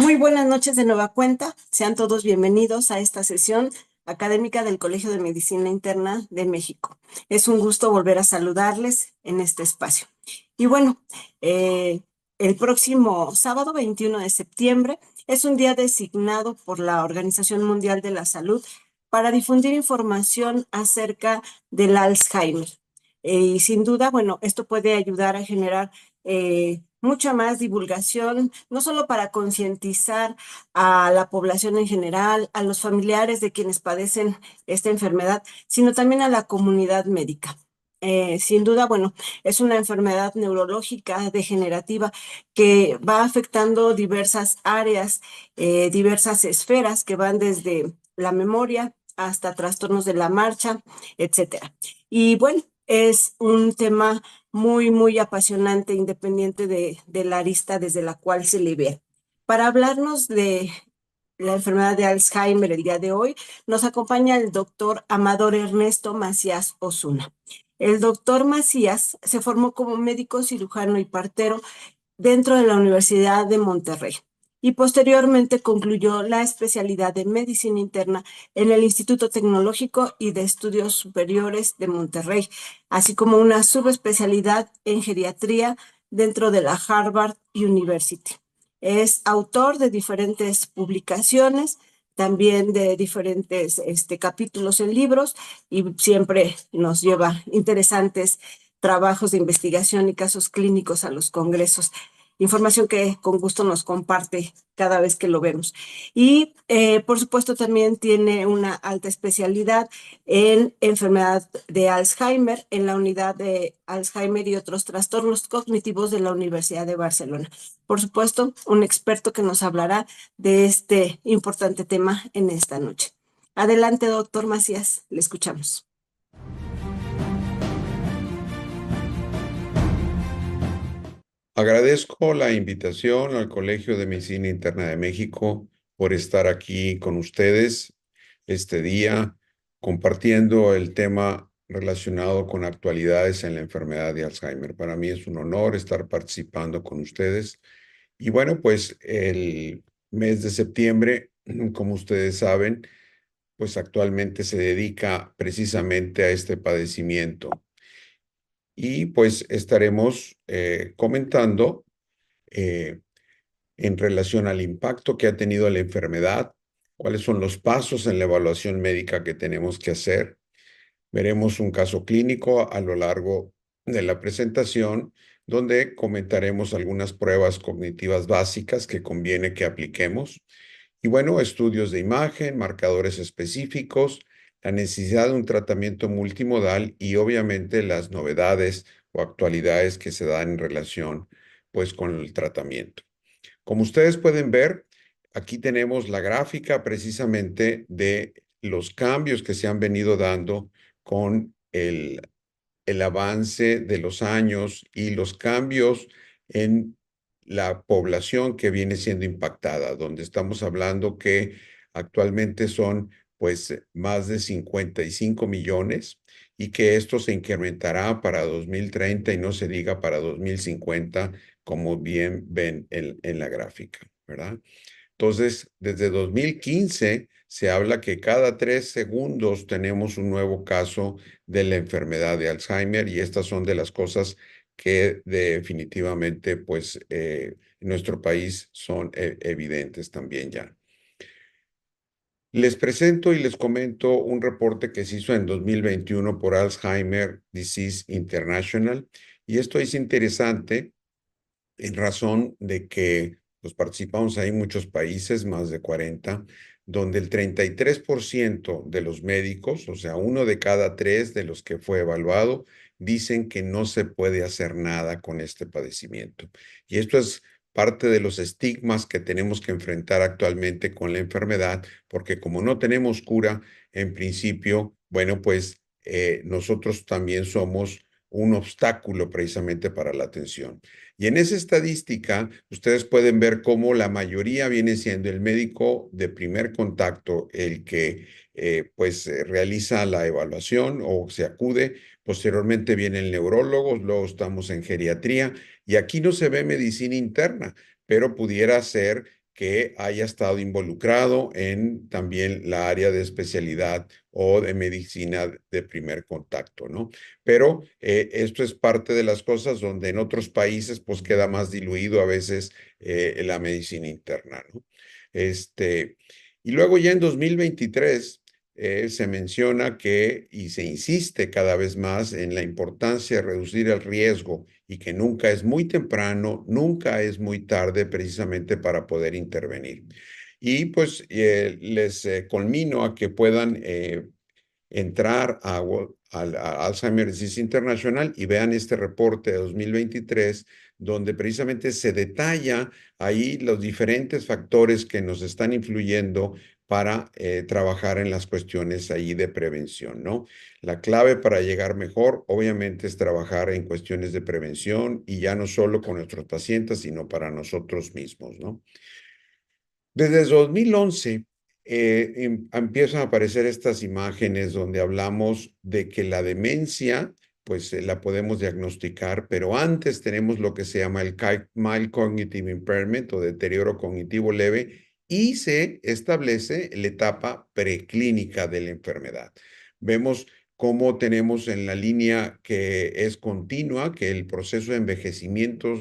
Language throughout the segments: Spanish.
Muy buenas noches de nueva cuenta. Sean todos bienvenidos a esta sesión académica del Colegio de Medicina Interna de México. Es un gusto volver a saludarles en este espacio. Y bueno, el próximo sábado 21 de septiembre es un día designado por la Organización Mundial de la Salud para difundir información acerca del Alzheimer. Y sin duda, bueno, esto puede ayudar a generar mucha más divulgación, no solo para concientizar a la población en general, a los familiares de quienes padecen esta enfermedad, sino también a la comunidad médica. Sin duda, bueno, es una enfermedad neurológica degenerativa que va afectando diversas áreas, diversas esferas que van desde la memoria hasta trastornos de la marcha, etcétera. Y bueno, es un tema muy apasionante, independiente de la arista desde la cual se le ve. Para hablarnos de la enfermedad de Alzheimer el día de hoy, nos acompaña el doctor Amador Ernesto Macías Osuna. El doctor Macías se formó como médico cirujano y partero dentro de la Universidad de Monterrey y posteriormente concluyó la especialidad de medicina interna en el Instituto Tecnológico y de Estudios Superiores de Monterrey, así como una subespecialidad en geriatría dentro de la Harvard University. Es autor de diferentes publicaciones, también de diferentes capítulos en libros, y siempre nos lleva interesantes trabajos de investigación y casos clínicos a los congresos. Información que con gusto nos comparte cada vez que lo vemos. Y por supuesto también tiene una alta especialidad en enfermedad de Alzheimer en la unidad de Alzheimer y otros trastornos cognitivos de la Universidad de Barcelona. Por supuesto, un experto que nos hablará de este importante tema en esta noche. Adelante, doctor Macías, le escuchamos. Agradezco la invitación al Colegio de Medicina Interna de México por estar aquí con ustedes este día compartiendo el tema relacionado con actualidades en la enfermedad de Alzheimer. Para mí es un honor estar participando con ustedes. Y bueno, pues el mes de septiembre, como ustedes saben, pues actualmente se dedica precisamente a este padecimiento. Y pues estaremos comentando eh, en relación al impacto que ha tenido la enfermedad, cuáles son los pasos en la evaluación médica que tenemos que hacer. Veremos un caso clínico a lo largo de la presentación, donde comentaremos algunas pruebas cognitivas básicas que conviene que apliquemos. Y bueno, estudios de imagen, marcadores específicos, la necesidad de un tratamiento multimodal y obviamente las novedades o actualidades que se dan en relación pues con el tratamiento. Como ustedes pueden ver, aquí tenemos la gráfica precisamente de los cambios que se han venido dando con el avance de los años y los cambios en la población que viene siendo impactada, donde estamos hablando que actualmente son pues más de 55 millones y que esto se incrementará para 2030 y no se diga para 2050, como bien ven en la gráfica, ¿verdad? Entonces, desde 2015 se habla que cada 3 segundos tenemos un nuevo caso de la enfermedad de Alzheimer y estas son de las cosas que definitivamente, pues, en nuestro país son evidentes también ya. Les presento y les comento un reporte que se hizo en 2021 por Alzheimer Disease International y esto es interesante en razón de que pues, participamos ahí muchos países, más de 40, donde el 33% de los médicos, o sea, 1 de cada 3 de los que fue evaluado, dicen que no se puede hacer nada con este padecimiento. Y esto es parte de los estigmas que tenemos que enfrentar actualmente con la enfermedad, porque como no tenemos cura, en principio, bueno, pues nosotros también somos un obstáculo precisamente para la atención. Y en esa estadística, ustedes pueden ver cómo la mayoría viene siendo el médico de primer contacto, el que realiza la evaluación o se acude. Posteriormente viene el neurólogo, luego estamos en geriatría y aquí no se ve medicina interna, pero pudiera ser que haya estado involucrado en también la área de especialidad o de medicina de primer contacto, ¿no? Pero esto es parte de las cosas donde en otros países pues queda más diluido a veces la medicina interna, ¿no? Y luego ya en 2023 se menciona que y se insiste cada vez más en la importancia de reducir el riesgo y que nunca es muy temprano, nunca es muy tarde precisamente para poder intervenir. Y pues les conmino a que puedan entrar a Alzheimer Disease International y vean este reporte de 2023, donde precisamente se detalla ahí los diferentes factores que nos están influyendo para trabajar en las cuestiones ahí de prevención, ¿no? La clave para llegar mejor, obviamente, es trabajar en cuestiones de prevención y ya no solo con nuestros pacientes, sino para nosotros mismos, ¿no? Desde 2011 empiezan a aparecer estas imágenes donde hablamos de que la demencia, pues la podemos diagnosticar, pero antes tenemos lo que se llama el mild cognitive impairment o deterioro cognitivo leve y se establece la etapa preclínica de la enfermedad. Vemos cómo tenemos en la línea que es continua, que el proceso de envejecimiento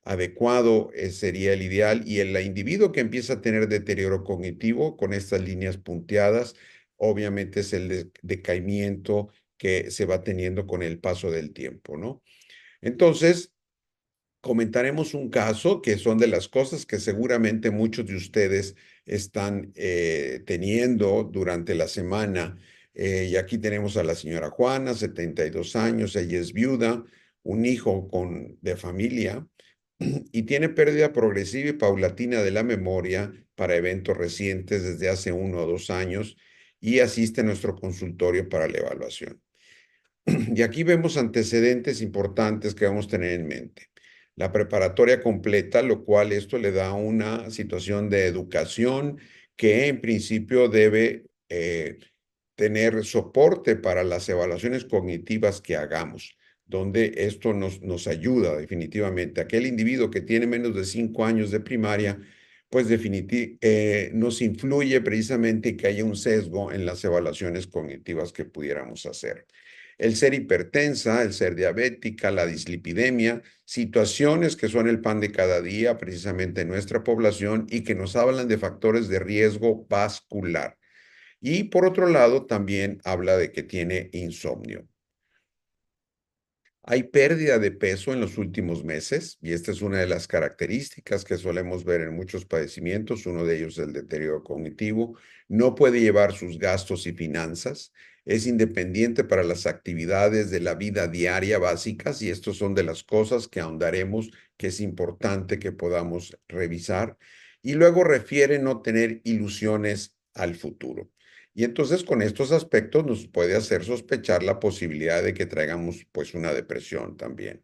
adecuado sería el ideal y el individuo que empieza a tener deterioro cognitivo con estas líneas punteadas, obviamente es el decaimiento que se va teniendo con el paso del tiempo, ¿no? Entonces, comentaremos un caso que son de las cosas que seguramente muchos de ustedes están teniendo durante la semana. Y aquí tenemos a la señora Juana, 72 años, ella es viuda, un hijo de familia y tiene pérdida progresiva y paulatina de la memoria para eventos recientes desde hace 1 o 2 años y asiste a nuestro consultorio para la evaluación. Y aquí vemos antecedentes importantes que vamos a tener en mente. La preparatoria completa, lo cual esto le da una situación de educación que en principio debe tener soporte para las evaluaciones cognitivas que hagamos, donde esto nos ayuda definitivamente. Aquel individuo que tiene menos de 5 años de primaria, pues definitivamente nos influye precisamente que haya un sesgo en las evaluaciones cognitivas que pudiéramos hacer. El ser hipertensa, el ser diabética, la dislipidemia, situaciones que son el pan de cada día precisamente en nuestra población y que nos hablan de factores de riesgo vascular. Y por otro lado, también habla de que tiene insomnio. Hay pérdida de peso en los últimos meses y esta es una de las características que solemos ver en muchos padecimientos. Uno de ellos es el deterioro cognitivo. No puede llevar sus gastos y finanzas. Es independiente para las actividades de la vida diaria básicas y estos son de las cosas que ahondaremos que es importante que podamos revisar. Y luego refiere no tener ilusiones al futuro. Y entonces con estos aspectos nos puede hacer sospechar la posibilidad de que traigamos pues una depresión también.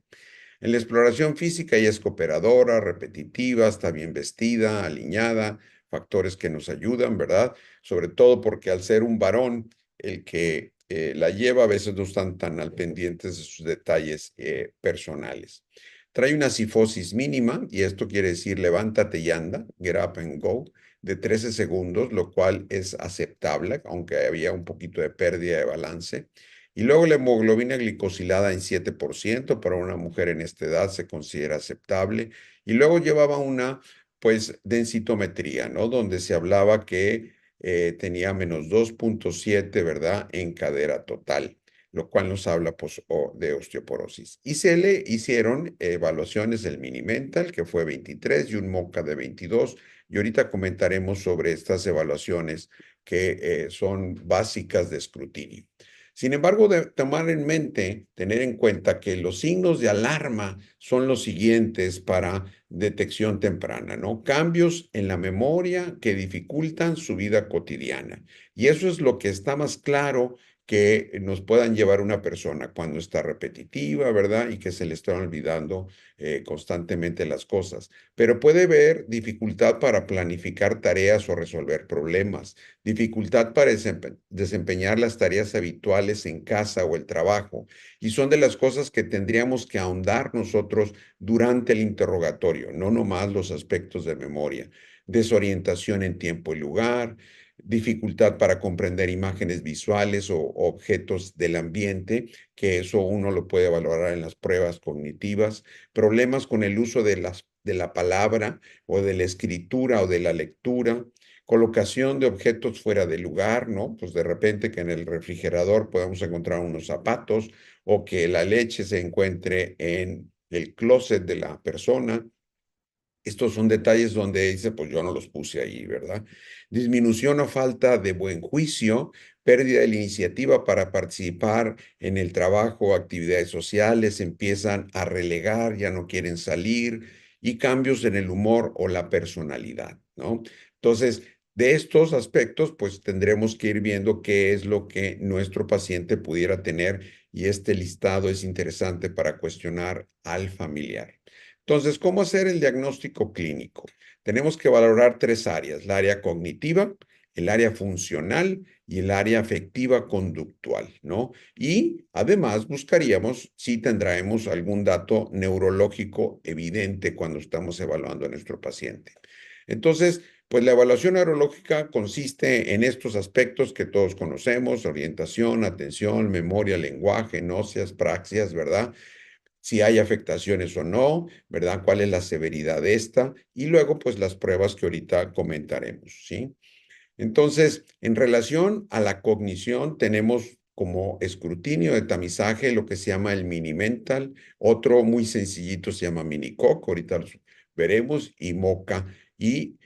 En la exploración física ella es cooperadora, repetitiva, está bien vestida, aliñada, factores que nos ayudan, ¿verdad? Sobre todo porque al ser un varón, el que la lleva a veces no están tan al pendientes de sus detalles personales. Trae una cifosis mínima y esto quiere decir levántate y anda, get up and go, de 13 segundos, lo cual es aceptable, aunque había un poquito de pérdida de balance. Y luego la hemoglobina glicosilada en 7% para una mujer en esta edad se considera aceptable. Y luego llevaba una, pues, densitometría, ¿no? Donde se hablaba que tenía menos 2,7, ¿verdad? En cadera total, lo cual nos habla pues, de osteoporosis. Y se le hicieron evaluaciones del mini mental, que fue 23, y un MoCA de 22. Y ahorita comentaremos sobre estas evaluaciones que son básicas de escrutinio. Sin embargo, de tomar en mente, tener en cuenta que los signos de alarma son los siguientes para detección temprana, ¿no? Cambios en la memoria que dificultan su vida cotidiana. Y eso es lo que está más claro que nos puedan llevar una persona cuando está repetitiva, ¿verdad? Y que se le están olvidando constantemente las cosas. Pero puede haber dificultad para planificar tareas o resolver problemas, dificultad para desempeñar las tareas habituales en casa o el trabajo. Y son de las cosas que tendríamos que ahondar nosotros durante el interrogatorio, no nomás los aspectos de memoria. desorientación en tiempo y lugar, dificultad para comprender imágenes visuales o objetos del ambiente, que eso uno lo puede valorar en las pruebas cognitivas, problemas con el uso de la palabra o de la escritura o de la lectura, colocación de objetos fuera de lugar, ¿no? Pues de repente que en el refrigerador podamos encontrar unos zapatos o que la leche se encuentre en el closet de la persona. Estos son detalles donde dice, pues yo no los puse ahí, ¿verdad? Disminución o falta de buen juicio, pérdida de la iniciativa para participar en el trabajo o actividades sociales, empiezan a relegar, ya no quieren salir, y cambios en el humor o la personalidad, ¿no? Entonces, de estos aspectos, pues tendremos que ir viendo qué es lo que nuestro paciente pudiera tener, y este listado es interesante para cuestionar al familiar. Entonces, ¿cómo hacer el diagnóstico clínico? Tenemos que valorar tres áreas: la área cognitiva, el área funcional y el área afectiva conductual, ¿no? Y además buscaríamos si tendremos algún dato neurológico evidente cuando estamos evaluando a nuestro paciente. Entonces, pues la evaluación neurológica consiste en estos aspectos que todos conocemos: orientación, atención, memoria, lenguaje, nóseas, praxias, ¿verdad? Si hay afectaciones o no, ¿verdad? ¿Cuál es la severidad de esta? Y luego, pues las pruebas que ahorita comentaremos, ¿sí? Entonces, en relación a la cognición, tenemos como escrutinio de tamizaje lo que se llama el mini mental, otro muy sencillito se llama minicoc, ahorita los veremos, y moca, y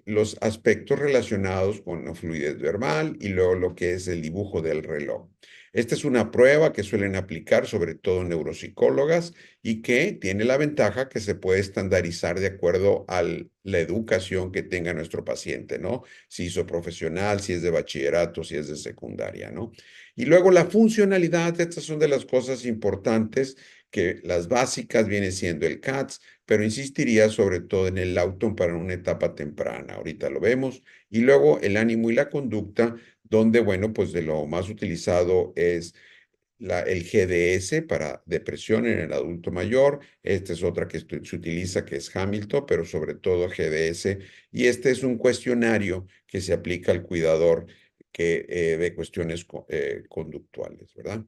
los aspectos relacionados con la fluidez verbal y luego lo que es el dibujo del reloj. Esta es una prueba que suelen aplicar sobre todo neuropsicólogas y que tiene la ventaja que se puede estandarizar de acuerdo a la educación que tenga nuestro paciente, ¿no? Si hizo profesional, si es de bachillerato, si es de secundaria, ¿no? Y luego la funcionalidad, estas son de las cosas importantes, que las básicas viene siendo el CATS, pero insistiría sobre todo en el Lawton para una etapa temprana, ahorita lo vemos, y luego el ánimo y la conducta, donde, bueno, pues de lo más utilizado es el GDS para depresión en el adulto mayor. Esta es otra que se utiliza, que es Hamilton, pero sobre todo GDS. Y este es un cuestionario que se aplica al cuidador que ve cuestiones conductuales, ¿verdad?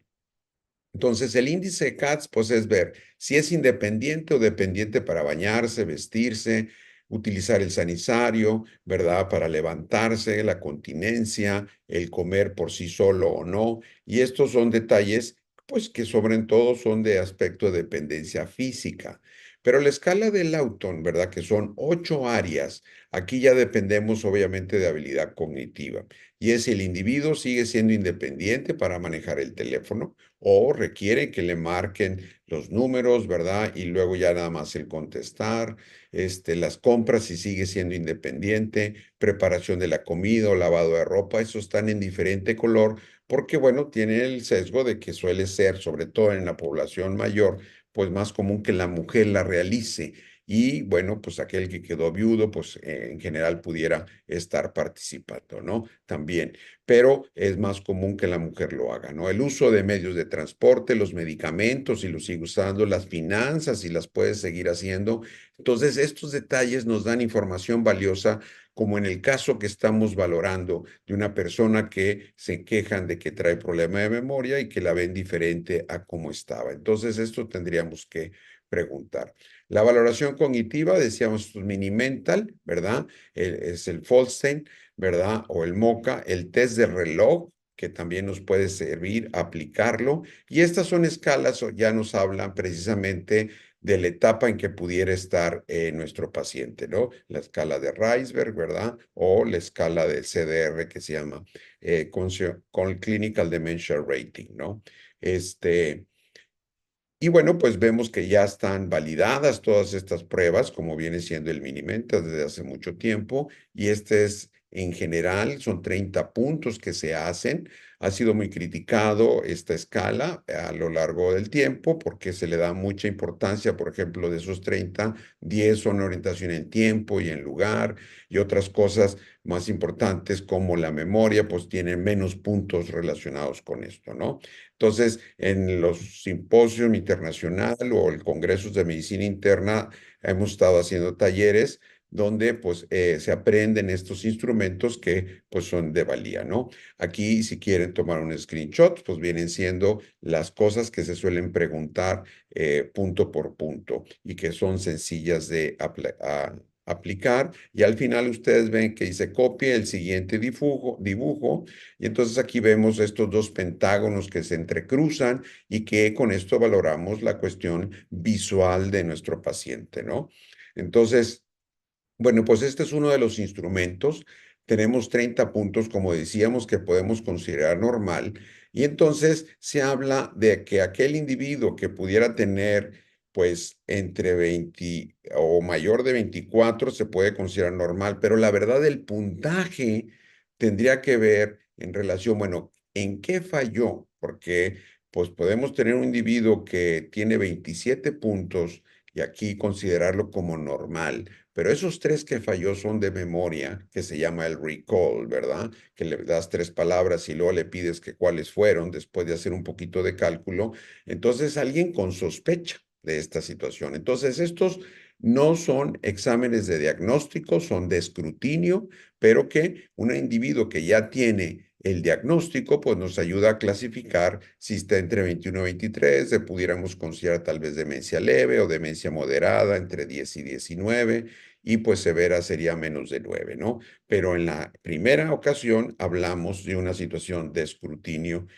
Entonces, el índice de CATS, pues es ver si es independiente o dependiente para bañarse, vestirse, utilizar el sanisario, ¿verdad? Para levantarse, la continencia, el comer por sí solo o no. Y estos son detalles, pues que sobre todo son de aspecto de dependencia física. Pero la escala de Lawton, ¿verdad? Que son 8 áreas. Aquí ya dependemos obviamente de habilidad cognitiva. Y es si el individuo sigue siendo independiente para manejar el teléfono o requiere que le marquen los números, ¿verdad? Y luego ya nada más el contestar, las compras si sigue siendo independiente, preparación de la comida o lavado de ropa, esos están en diferente color porque, bueno, tiene el sesgo de que suele ser, sobre todo en la población mayor, pues más común que la mujer la realice. Y bueno, pues aquel que quedó viudo, pues en general pudiera estar participando, ¿no? También, pero es más común que la mujer lo haga, ¿no? El uso de medios de transporte, los medicamentos, si los sigue usando, las finanzas, si las puede seguir haciendo. Entonces, estos detalles nos dan información valiosa, como en el caso que estamos valorando de una persona que se quejan de que trae problema de memoria y que la ven diferente a cómo estaba. Entonces, esto tendríamos que preguntar. La valoración cognitiva, decíamos, mini mental, ¿verdad? Es el Folstein, ¿verdad? O el MOCA, el test de reloj, que también nos puede servir aplicarlo. Y estas son escalas, ya nos hablan precisamente de la etapa en que pudiera estar nuestro paciente, ¿no? La escala de Reisberg, ¿verdad? O la escala de CDR que se llama con Clinical Dementia Rating, ¿no? Este, y bueno, pues vemos que ya están validadas todas estas pruebas, como viene siendo el Minimenta desde hace mucho tiempo, y este es en general, son 30 puntos que se hacen. Ha sido muy criticado esta escala a lo largo del tiempo porque se le da mucha importancia, por ejemplo, de esos 30, 10 son orientación en tiempo y en lugar, y otras cosas más importantes como la memoria, pues tienen menos puntos relacionados con esto, ¿no? Entonces, en los simposios internacionales o el congresos de medicina interna hemos estado haciendo talleres donde pues se aprenden estos instrumentos que pues son de valía, ¿no? Aquí si quieren tomar un screenshot, pues vienen siendo las cosas que se suelen preguntar punto por punto y que son sencillas de aplicar. Y al final ustedes ven que dice copie el siguiente dibujo y entonces aquí vemos estos dos pentágonos que se entrecruzan y que con esto valoramos la cuestión visual de nuestro paciente, ¿no? Entonces, bueno, pues este es uno de los instrumentos. Tenemos 30 puntos, como decíamos, que podemos considerar normal. Y entonces se habla de que aquel individuo que pudiera tener, pues, entre 20 o mayor de 24 se puede considerar normal. Pero la verdad, el puntaje tendría que ver en relación, bueno, ¿en qué falló? Porque, pues, podemos tener un individuo que tiene 27 puntos y aquí considerarlo como normal. Pero esos tres que falló son de memoria, que se llama el recall, ¿verdad? Que le das tres palabras y luego le pides que cuáles fueron después de hacer un poquito de cálculo. Entonces, alguien con sospecha de esta situación. Entonces, estos no son exámenes de diagnóstico, son de escrutinio, pero que un individuo que ya tiene el diagnóstico, pues nos ayuda a clasificar si está entre 21 y 23, se pudiéramos considerar tal vez demencia leve o demencia moderada, entre 10 y 19, y pues severa sería menos de 9, ¿no? Pero en la primera ocasión hablamos de una situación de escrutinio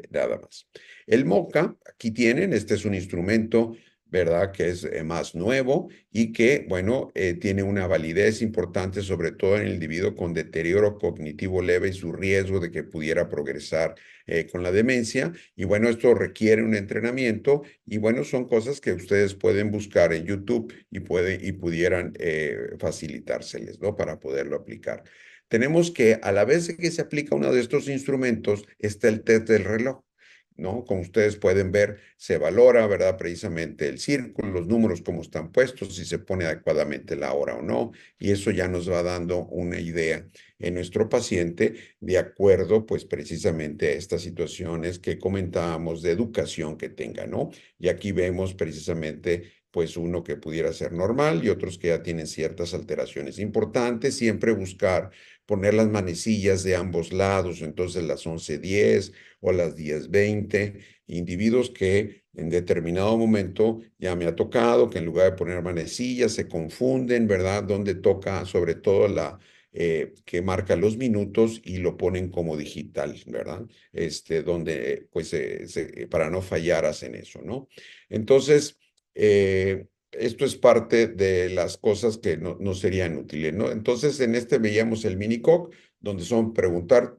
nada más. El MOCA, aquí tienen, este es un instrumento, ¿verdad? Que es más nuevo y que, bueno, tiene una validez importante, sobre todo en el individuo con deterioro cognitivo leve y su riesgo de que pudiera progresar con la demencia. Y bueno, esto requiere un entrenamiento y bueno, son cosas que ustedes pueden buscar en YouTube y pudieran facilitárseles, ¿no? Para poderlo aplicar. Tenemos que, a la vez que se aplica uno de estos instrumentos, está el test del reloj. ¿No? Como ustedes pueden ver, se valora, ¿verdad? Precisamente el círculo, los números cómo están puestos, si se pone adecuadamente la hora o no, y eso ya nos va dando una idea en nuestro paciente de acuerdo, pues precisamente a estas situaciones que comentábamos de educación que tenga, ¿no? Y aquí vemos precisamente pues uno que pudiera ser normal y otros que ya tienen ciertas alteraciones. Importante siempre buscar poner las manecillas de ambos lados, entonces las 11:10 o las 10:20, individuos que en determinado momento ya me ha tocado que en lugar de poner manecillas se confunden, ¿verdad? Donde toca sobre todo la que marca los minutos y lo ponen como digital, ¿verdad? Donde pues para no fallar hacen eso, ¿no? Entonces, esto es parte de las cosas que no serían útiles, ¿no? Entonces, en este veíamos el minicoc, donde son preguntar,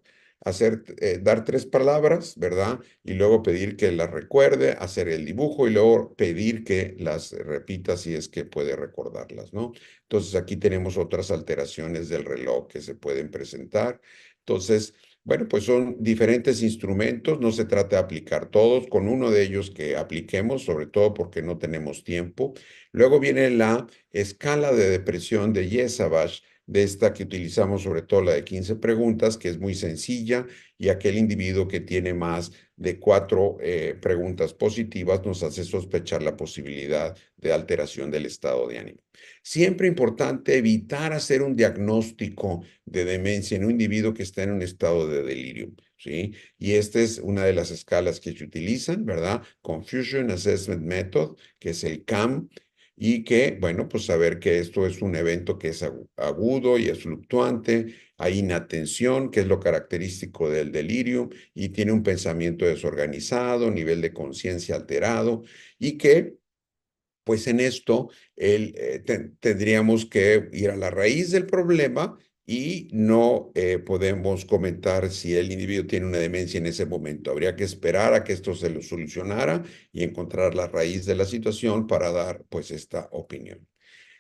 dar tres palabras, ¿verdad? Y luego pedir que las recuerde, hacer el dibujo y luego pedir que las repita si es que puede recordarlas, ¿no? Entonces, aquí tenemos otras alteraciones del reloj que se pueden presentar. Entonces, bueno, pues son diferentes instrumentos, no se trata de aplicar todos, con uno de ellos que apliquemos, sobre todo porque no tenemos tiempo. Luego viene la escala de depresión de Yesavage, de esta que utilizamos sobre todo la de 15 preguntas, que es muy sencilla, y aquel individuo que tiene más de 4 preguntas positivas nos hace sospechar la posibilidad de alteración del estado de ánimo. Siempre importante evitar hacer un diagnóstico de demencia en un individuo que está en un estado de delirio, ¿sí? Y esta es una de las escalas que se utilizan, ¿verdad? Confusion Assessment Method, que es el CAM, y que, bueno, pues saber que esto es un evento que es agudo y es fluctuante, hay inatención, que es lo característico del delirio, y tiene un pensamiento desorganizado, nivel de conciencia alterado, y que pues en esto tendríamos que ir a la raíz del problema y no podemos comentar si el individuo tiene una demencia en ese momento. Habría que esperar a que esto se lo solucionara y encontrar la raíz de la situación para dar pues esta opinión.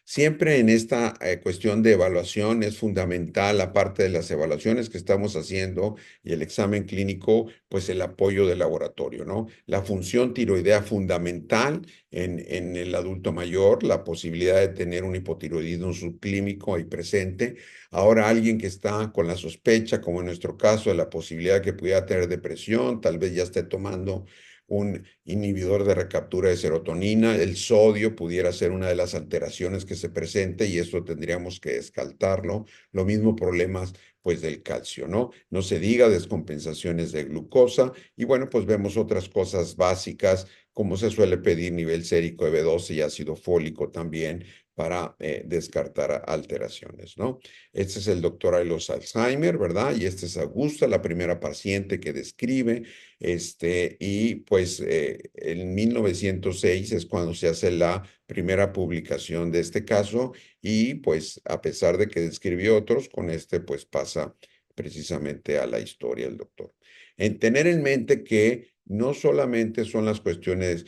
Siempre en esta cuestión de evaluación es fundamental, aparte de las evaluaciones que estamos haciendo y el examen clínico, pues el apoyo del laboratorio, ¿no? La función tiroidea fundamental en el adulto mayor, la posibilidad de tener un hipotiroidismo subclínico ahí presente. Ahora alguien que está con la sospecha, como en nuestro caso, de la posibilidad de que pudiera tener depresión, tal vez ya esté tomando un inhibidor de recaptura de serotonina. El sodio pudiera ser una de las alteraciones que se presente y eso tendríamos que descartarlo. Lo mismo problemas pues del calcio, ¿no? No se diga descompensaciones de glucosa y bueno, pues vemos otras cosas básicas como se suele pedir nivel sérico de B12 y ácido fólico también para descartar alteraciones, ¿no? Este es el doctor Ailos Alzheimer, ¿verdad? Y este es Augusta, la primera paciente que describe, y pues en 1906 es cuando se hace la primera publicación de este caso y pues a pesar de que describió otros, con este pues pasa precisamente a la historia el doctor. En tener en mente que no solamente son las cuestiones,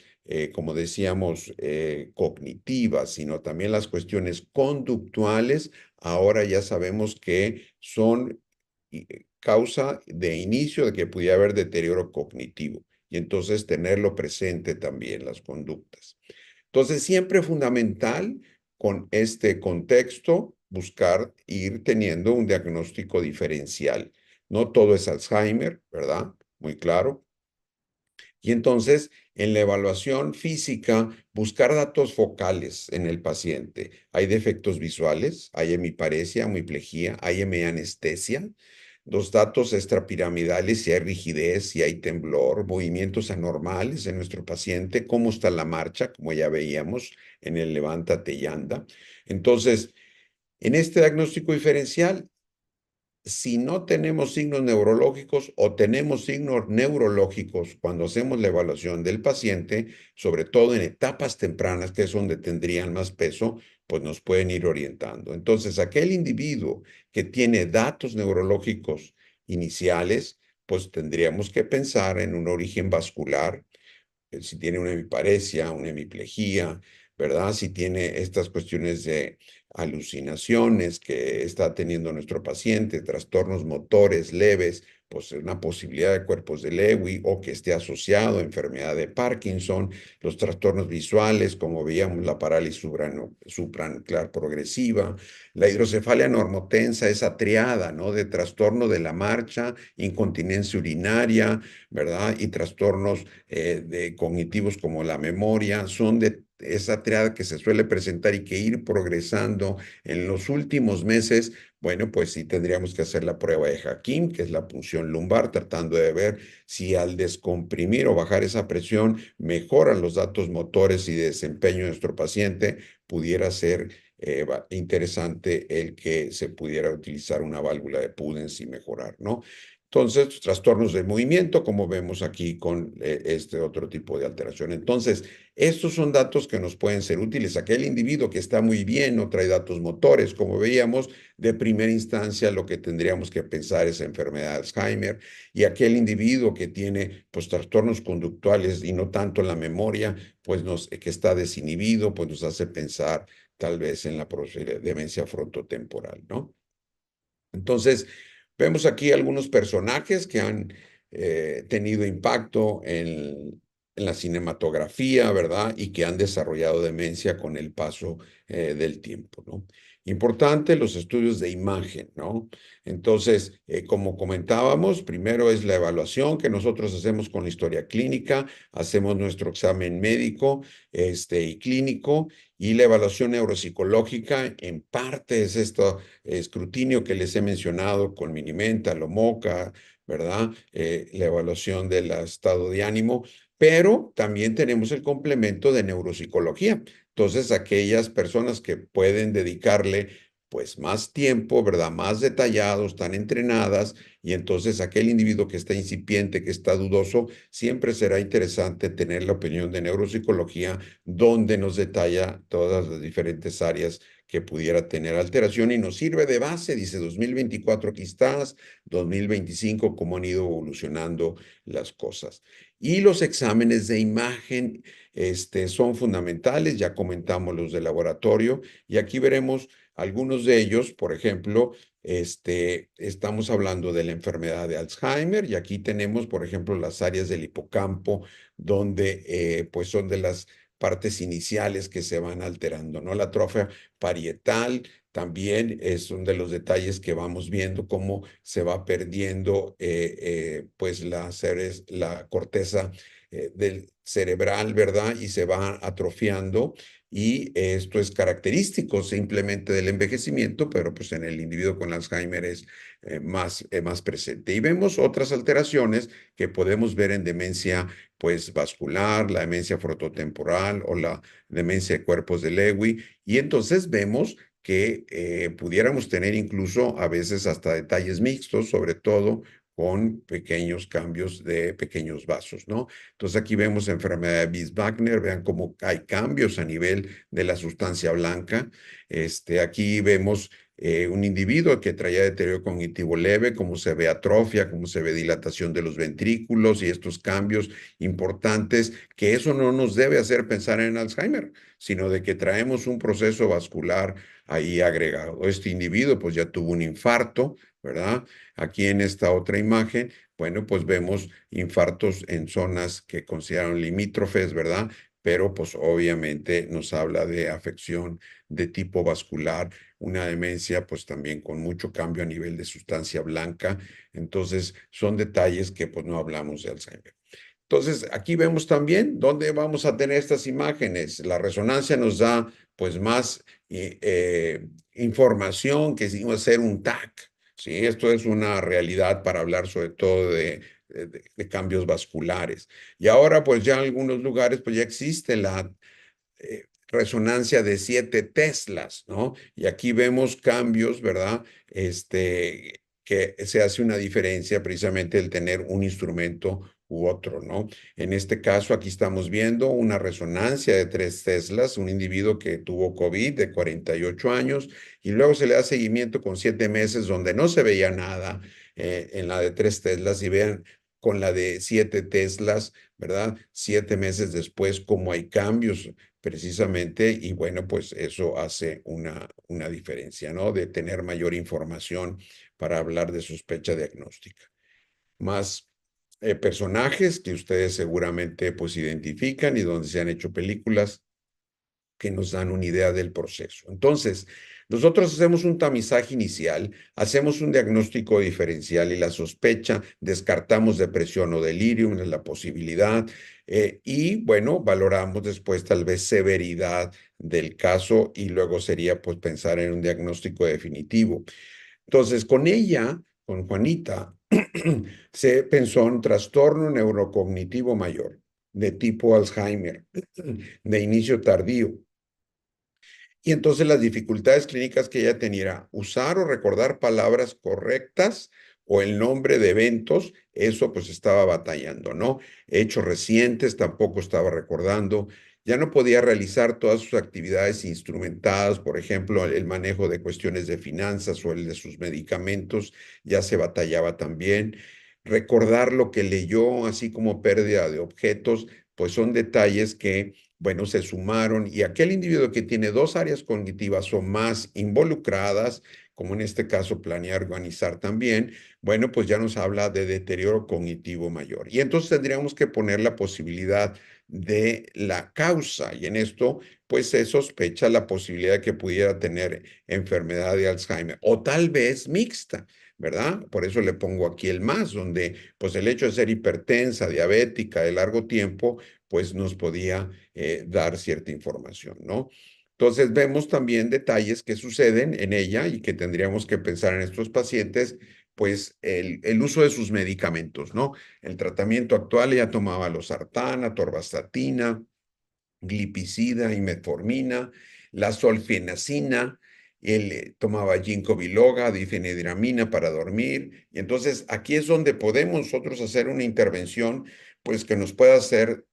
como decíamos, cognitivas, sino también las cuestiones conductuales. Ahora ya sabemos que son causa de inicio de que pudiera haber deterioro cognitivo y entonces tenerlo presente también las conductas. Entonces, siempre es fundamental con este contexto buscar ir teniendo un diagnóstico diferencial. No todo es Alzheimer, ¿verdad? Muy claro. Y entonces, en la evaluación física, buscar datos focales en el paciente. Hay defectos visuales, hay hemiparesia, hemiplegia, hay hemianestesia. Los datos extrapiramidales, si hay rigidez, si hay temblor, movimientos anormales en nuestro paciente, cómo está la marcha, como ya veíamos en el levántate y anda. Entonces, en este diagnóstico diferencial, si no tenemos signos neurológicos o tenemos signos neurológicos cuando hacemos la evaluación del paciente, sobre todo en etapas tempranas, que es donde tendrían más peso, pues nos pueden ir orientando. Entonces, aquel individuo que tiene datos neurológicos iniciales, pues tendríamos que pensar en un origen vascular, si tiene una hemiparesia, una hemiplegia, ¿verdad? Si tiene estas cuestiones de alucinaciones que está teniendo nuestro paciente, trastornos motores leves, pues una posibilidad de cuerpos de Lewy o que esté asociado a enfermedad de Parkinson, los trastornos visuales, como veíamos la parálisis supranuclear progresiva, la hidrocefalia normotensa, esa triada, ¿no? De trastorno de la marcha, incontinencia urinaria, ¿verdad? Y trastornos de cognitivos como la memoria, son de esa triada que se suele presentar y que ir progresando en los últimos meses. Bueno, pues sí tendríamos que hacer la prueba de Hakim, que es la punción lumbar, tratando de ver si al descomprimir o bajar esa presión mejoran los datos motores y de desempeño de nuestro paciente, pudiera ser interesante el que se pudiera utilizar una válvula de Pudens y mejorar, ¿no? Entonces, trastornos del movimiento, como vemos aquí con este otro tipo de alteración. Entonces, estos son datos que nos pueden ser útiles. Aquel individuo que está muy bien, no trae datos motores, como veíamos, de primera instancia lo que tendríamos que pensar es enfermedad de Alzheimer. Y aquel individuo que tiene pues trastornos conductuales y no tanto en la memoria, pues que está desinhibido, pues nos hace pensar tal vez en la demencia frontotemporal, ¿no? Entonces, vemos aquí algunos personajes que han tenido impacto en la cinematografía, ¿verdad? Y que han desarrollado demencia con el paso del tiempo, ¿no? Importante los estudios de imagen, ¿no? Entonces, como comentábamos, primero es la evaluación que nosotros hacemos con la historia clínica, hacemos nuestro examen médico, y clínico, y la evaluación neuropsicológica, en parte es esto escrutinio que les he mencionado con Minimenta, Lomoca, ¿verdad? La evaluación del estado de ánimo, pero también tenemos el complemento de neuropsicología. Entonces, aquellas personas que pueden dedicarle pues más tiempo, ¿verdad? Más detallados, están entrenadas y entonces aquel individuo que está incipiente, que está dudoso, siempre será interesante tener la opinión de neuropsicología donde nos detalla todas las diferentes áreas que pudiera tener alteración y nos sirve de base, dice 2024 aquí estás, 2025 cómo han ido evolucionando las cosas. Y los exámenes de imagen son fundamentales, ya comentamos los de laboratorio y aquí veremos algunos de ellos, por ejemplo, estamos hablando de la enfermedad de Alzheimer y aquí tenemos, por ejemplo, las áreas del hipocampo donde pues son de las partes iniciales que se van alterando, ¿no? La atrofia parietal también es uno de los detalles que vamos viendo cómo se va perdiendo pues la corteza del cerebral, ¿verdad? Y se va atrofiando. Y esto es característico simplemente del envejecimiento, pero pues en el individuo con Alzheimer es más presente. Y vemos otras alteraciones que podemos ver en demencia pues vascular, la demencia frontotemporal o la demencia de cuerpos de Lewy. Y entonces vemos que pudiéramos tener incluso a veces hasta detalles mixtos, sobre todo con pequeños cambios de pequeños vasos, ¿no? Entonces aquí vemos enfermedad de Bies-Wagner, vean cómo hay cambios a nivel de la sustancia blanca. Aquí vemos un individuo que traía deterioro cognitivo leve, cómo se ve atrofia, cómo se ve dilatación de los ventrículos y estos cambios importantes, que eso no nos debe hacer pensar en Alzheimer, sino de que traemos un proceso vascular ahí agregado. Este individuo pues ya tuvo un infarto, ¿verdad? Aquí en esta otra imagen, bueno, pues vemos infartos en zonas que consideraron limítrofes, ¿verdad? Pero pues obviamente nos habla de afección de tipo vascular, una demencia pues también con mucho cambio a nivel de sustancia blanca. Entonces son detalles que pues no hablamos de Alzheimer. Entonces, aquí vemos también dónde vamos a tener estas imágenes. La resonancia nos da pues más información que si iba a ser un TAC. Sí, esto es una realidad para hablar sobre todo de cambios vasculares. Y ahora pues ya en algunos lugares pues ya existe la resonancia de 7 teslas, ¿no? Y aquí vemos cambios, ¿verdad? Que se hace una diferencia precisamente el tener un instrumento u otro, ¿no? En este caso, aquí estamos viendo una resonancia de 3 teslas, un individuo que tuvo COVID de 48 años y luego se le da seguimiento con 7 meses donde no se veía nada en la de 3 teslas y vean con la de 7 teslas, ¿verdad? 7 meses después, cómo hay cambios precisamente, y bueno, pues eso hace una diferencia, ¿no? De tener mayor información para hablar de sospecha diagnóstica. Más personajes que ustedes seguramente pues identifican y donde se han hecho películas que nos dan una idea del proceso. Entonces, nosotros hacemos un tamizaje inicial, hacemos un diagnóstico diferencial y la sospecha, descartamos depresión o delirium en la posibilidad y bueno, valoramos después tal vez severidad del caso y luego sería pues pensar en un diagnóstico definitivo. Entonces, con ella, con Juanita, se pensó en trastorno neurocognitivo mayor de tipo Alzheimer, de inicio tardío. Y entonces las dificultades clínicas que ella tenía era usar o recordar palabras correctas o el nombre de eventos, eso pues estaba batallando, ¿no? Hechos recientes tampoco estaba recordando, ya no podía realizar todas sus actividades instrumentadas, por ejemplo, el manejo de cuestiones de finanzas o el de sus medicamentos, ya se batallaba también. Recordar lo que leyó, así como pérdida de objetos, pues son detalles que bueno, se sumaron y aquel individuo que tiene dos áreas cognitivas o más involucradas, como en este caso planear, organizar también, bueno, pues ya nos habla de deterioro cognitivo mayor. Y entonces tendríamos que poner la posibilidad de la causa y en esto pues se sospecha la posibilidad de que pudiera tener enfermedad de Alzheimer o tal vez mixta. ¿Verdad? Por eso le pongo aquí el más, donde pues el hecho de ser hipertensa, diabética de largo tiempo, pues nos podía dar cierta información, ¿no? Entonces vemos también detalles que suceden en ella y que tendríamos que pensar en estos pacientes, pues el uso de sus medicamentos, ¿no? El tratamiento actual ella tomaba losartana, torvastatina, glipicida y metformina, la solfenacina, él tomaba ginkgo biloba, difenidramina para dormir, y entonces aquí es donde podemos nosotros hacer una intervención, pues que nos pueda hacer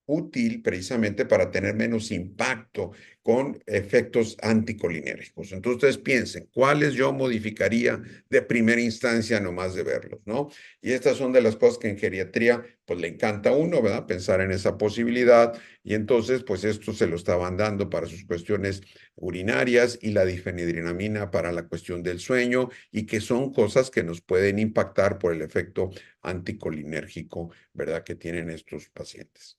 útil precisamente para tener menos impacto con efectos anticolinérgicos. Entonces ustedes piensen, ¿cuáles yo modificaría de primera instancia nomás de verlos, ¿no? Y estas son de las cosas que en geriatría pues le encanta a uno, ¿verdad? Pensar en esa posibilidad y entonces pues esto se lo estaban dando para sus cuestiones urinarias y la difenidramina para la cuestión del sueño y que son cosas que nos pueden impactar por el efecto anticolinérgico, ¿verdad? Que tienen estos pacientes.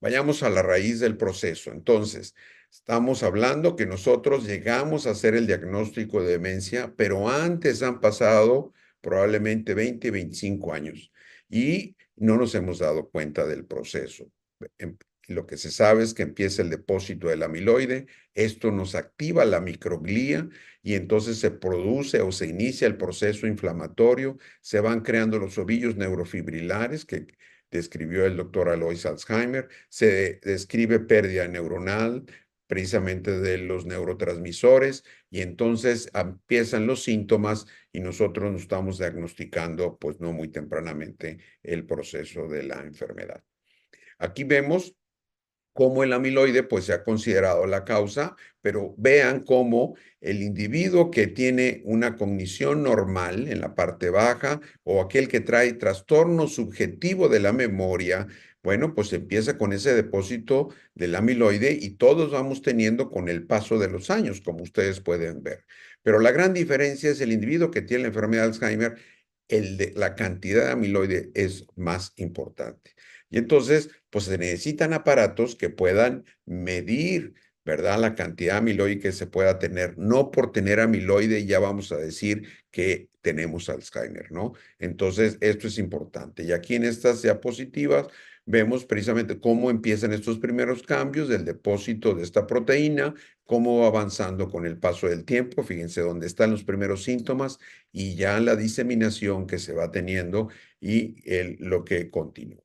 Vayamos a la raíz del proceso. Entonces, estamos hablando que nosotros llegamos a hacer el diagnóstico de demencia, pero antes han pasado probablemente 20, 25 años. Y no nos hemos dado cuenta del proceso. Lo que se sabe es que empieza el depósito del amiloide, esto nos activa la microglía y entonces se produce o se inicia el proceso inflamatorio, se van creando los ovillos neurofibrilares que describió el doctor Alois Alzheimer, se describe pérdida neuronal, precisamente de los neurotransmisores, y entonces empiezan los síntomas y nosotros nos estamos diagnosticando, pues no muy tempranamente, el proceso de la enfermedad. Aquí vemos cómo el amiloide pues se ha considerado la causa, pero vean cómo el individuo que tiene una cognición normal en la parte baja o aquel que trae trastorno subjetivo de la memoria, bueno, pues empieza con ese depósito del amiloide y todos vamos teniendo con el paso de los años, como ustedes pueden ver. Pero la gran diferencia es el individuo que tiene la enfermedad de Alzheimer, la cantidad de amiloide es más importante. Y entonces, pues se necesitan aparatos que puedan medir, ¿verdad? La cantidad de amiloide que se pueda tener. No por tener amiloide ya vamos a decir que tenemos Alzheimer, ¿no? Entonces, esto es importante. Y aquí en estas diapositivas vemos precisamente cómo empiezan estos primeros cambios del depósito de esta proteína, cómo va avanzando con el paso del tiempo. Fíjense dónde están los primeros síntomas y ya la diseminación que se va teniendo y lo que continúa.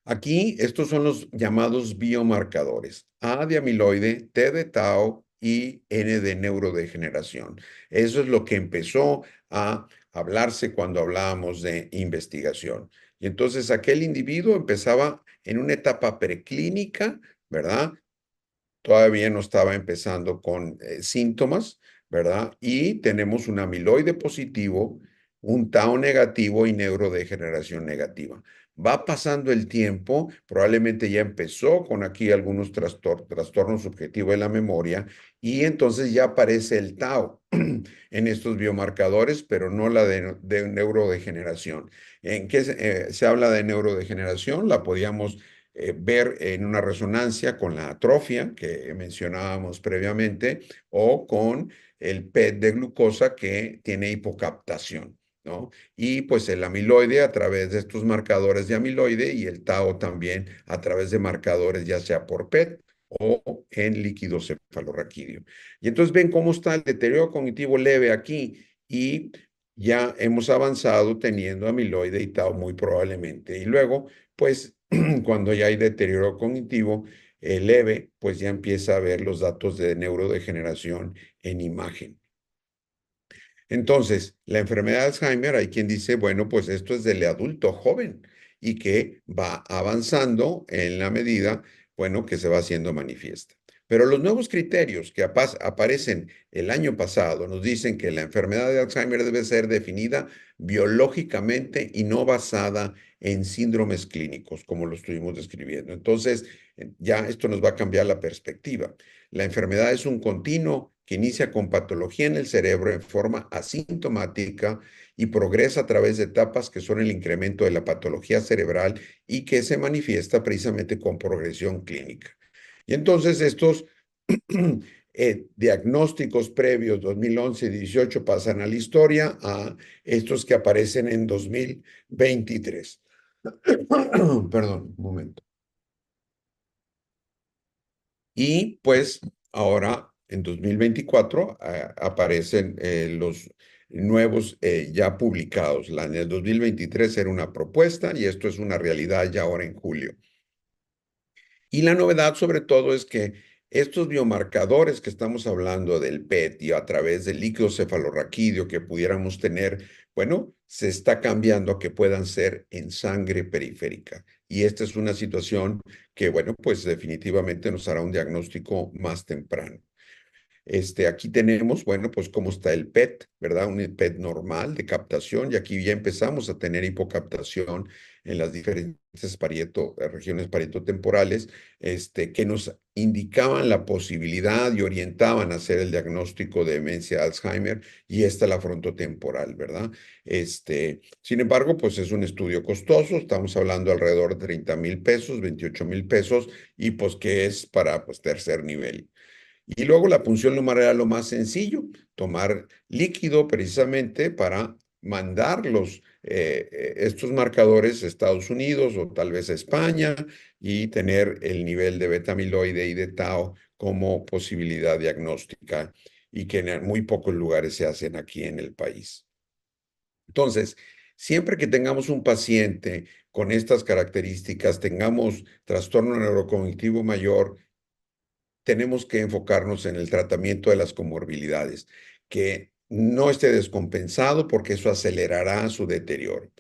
Aquí estos son los llamados biomarcadores, A de amiloide, T de tau y N de neurodegeneración. Eso es lo que empezó a hablarse cuando hablábamos de investigación. Y entonces aquel individuo empezaba en una etapa preclínica, ¿verdad? Todavía no estaba empezando con síntomas, ¿verdad? Y tenemos un amiloide positivo, un tau negativo y neurodegeneración negativa. Va pasando el tiempo, probablemente ya empezó con aquí algunos trastornos subjetivos de la memoria y entonces ya aparece el tau en estos biomarcadores, pero no la de neurodegeneración. ¿En qué se habla de neurodegeneración? La podíamos ver en una resonancia con la atrofia que mencionábamos previamente o con el PET de glucosa que tiene hipocaptación, ¿no? Y pues el amiloide a través de estos marcadores de amiloide y el tau también a través de marcadores ya sea por PET o en líquido cefalorraquídeo. Y entonces ven cómo está el deterioro cognitivo leve aquí y ya hemos avanzado teniendo amiloide y tau muy probablemente. Y luego, pues cuando ya hay deterioro cognitivo leve, pues ya empieza a ver los datos de neurodegeneración en imagen. Entonces, la enfermedad de Alzheimer, hay quien dice, bueno, pues esto es del adulto joven y que va avanzando en la medida, bueno, que se va haciendo manifiesta. Pero los nuevos criterios que aparecen el año pasado nos dicen que la enfermedad de Alzheimer debe ser definida biológicamente y no basada en síndromes clínicos, como lo estuvimos describiendo. Entonces, ya esto nos va a cambiar la perspectiva. La enfermedad es un continuo que inicia con patología en el cerebro en forma asintomática y progresa a través de etapas que son el incremento de la patología cerebral y que se manifiesta precisamente con progresión clínica. Y entonces estos diagnósticos previos 2011 y 18 pasan a la historia a estos que aparecen en 2023. Perdón, un momento. Y pues ahora en 2024 aparecen los nuevos ya publicados. En el 2023 era una propuesta y esto es una realidad ya ahora en julio. Y la novedad sobre todo es que estos biomarcadores que estamos hablando del PET y a través del líquido cefalorraquídeo que pudiéramos tener, bueno, se está cambiando a que puedan ser en sangre periférica. Y esta es una situación que, bueno, pues definitivamente nos hará un diagnóstico más temprano. Aquí tenemos, bueno, pues cómo está el PET, ¿verdad? Un PET normal de captación y aquí ya empezamos a tener hipocaptación en las diferentes regiones parietotemporales, que nos indicaban la posibilidad y orientaban a hacer el diagnóstico de demencia de Alzheimer y esta la frontotemporal, ¿verdad? Sin embargo, pues es un estudio costoso, estamos hablando alrededor de 30,000 pesos, 28,000 pesos y pues que es para pues tercer nivel. Y luego la punción lumbar era lo más sencillo, tomar líquido precisamente para mandar estos marcadores Estados Unidos o tal vez España y tener el nivel de beta amiloide y de tau como posibilidad diagnóstica y que en muy pocos lugares se hacen aquí en el país. Entonces, siempre que tengamos un paciente con estas características, tengamos trastorno neurocognitivo mayor, tenemos que enfocarnos en el tratamiento de las comorbilidades, que no esté descompensado porque eso acelerará su deterioro.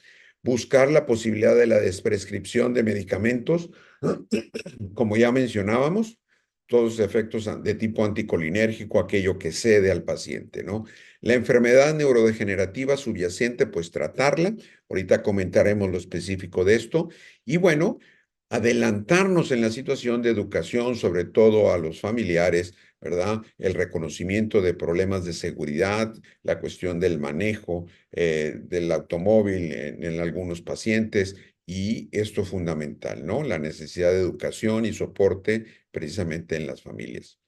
Buscar la posibilidad de la desprescripción de medicamentos, como ya mencionábamos, todos los efectos de tipo anticolinérgico, aquello que cede al paciente, ¿no? La enfermedad neurodegenerativa subyacente, pues tratarla. Ahorita comentaremos lo específico de esto. Y bueno, adelantarnos en la situación de educación, sobre todo a los familiares, ¿verdad? El reconocimiento de problemas de seguridad, la cuestión del manejo del automóvil en algunos pacientes, y esto es fundamental, ¿no? La necesidad de educación y soporte precisamente en las familias.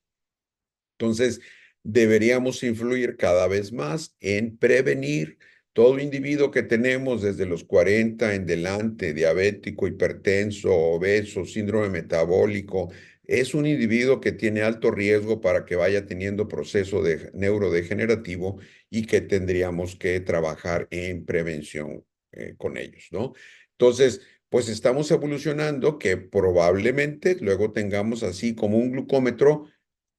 Entonces, deberíamos influir cada vez más en prevenir. Todo individuo que tenemos desde los 40 en delante, diabético, hipertenso, obeso, síndrome metabólico, es un individuo que tiene alto riesgo para que vaya teniendo proceso neurodegenerativo y que tendríamos que trabajar en prevención con ellos, ¿no? Entonces, pues estamos evolucionando que probablemente luego tengamos así como un glucómetro,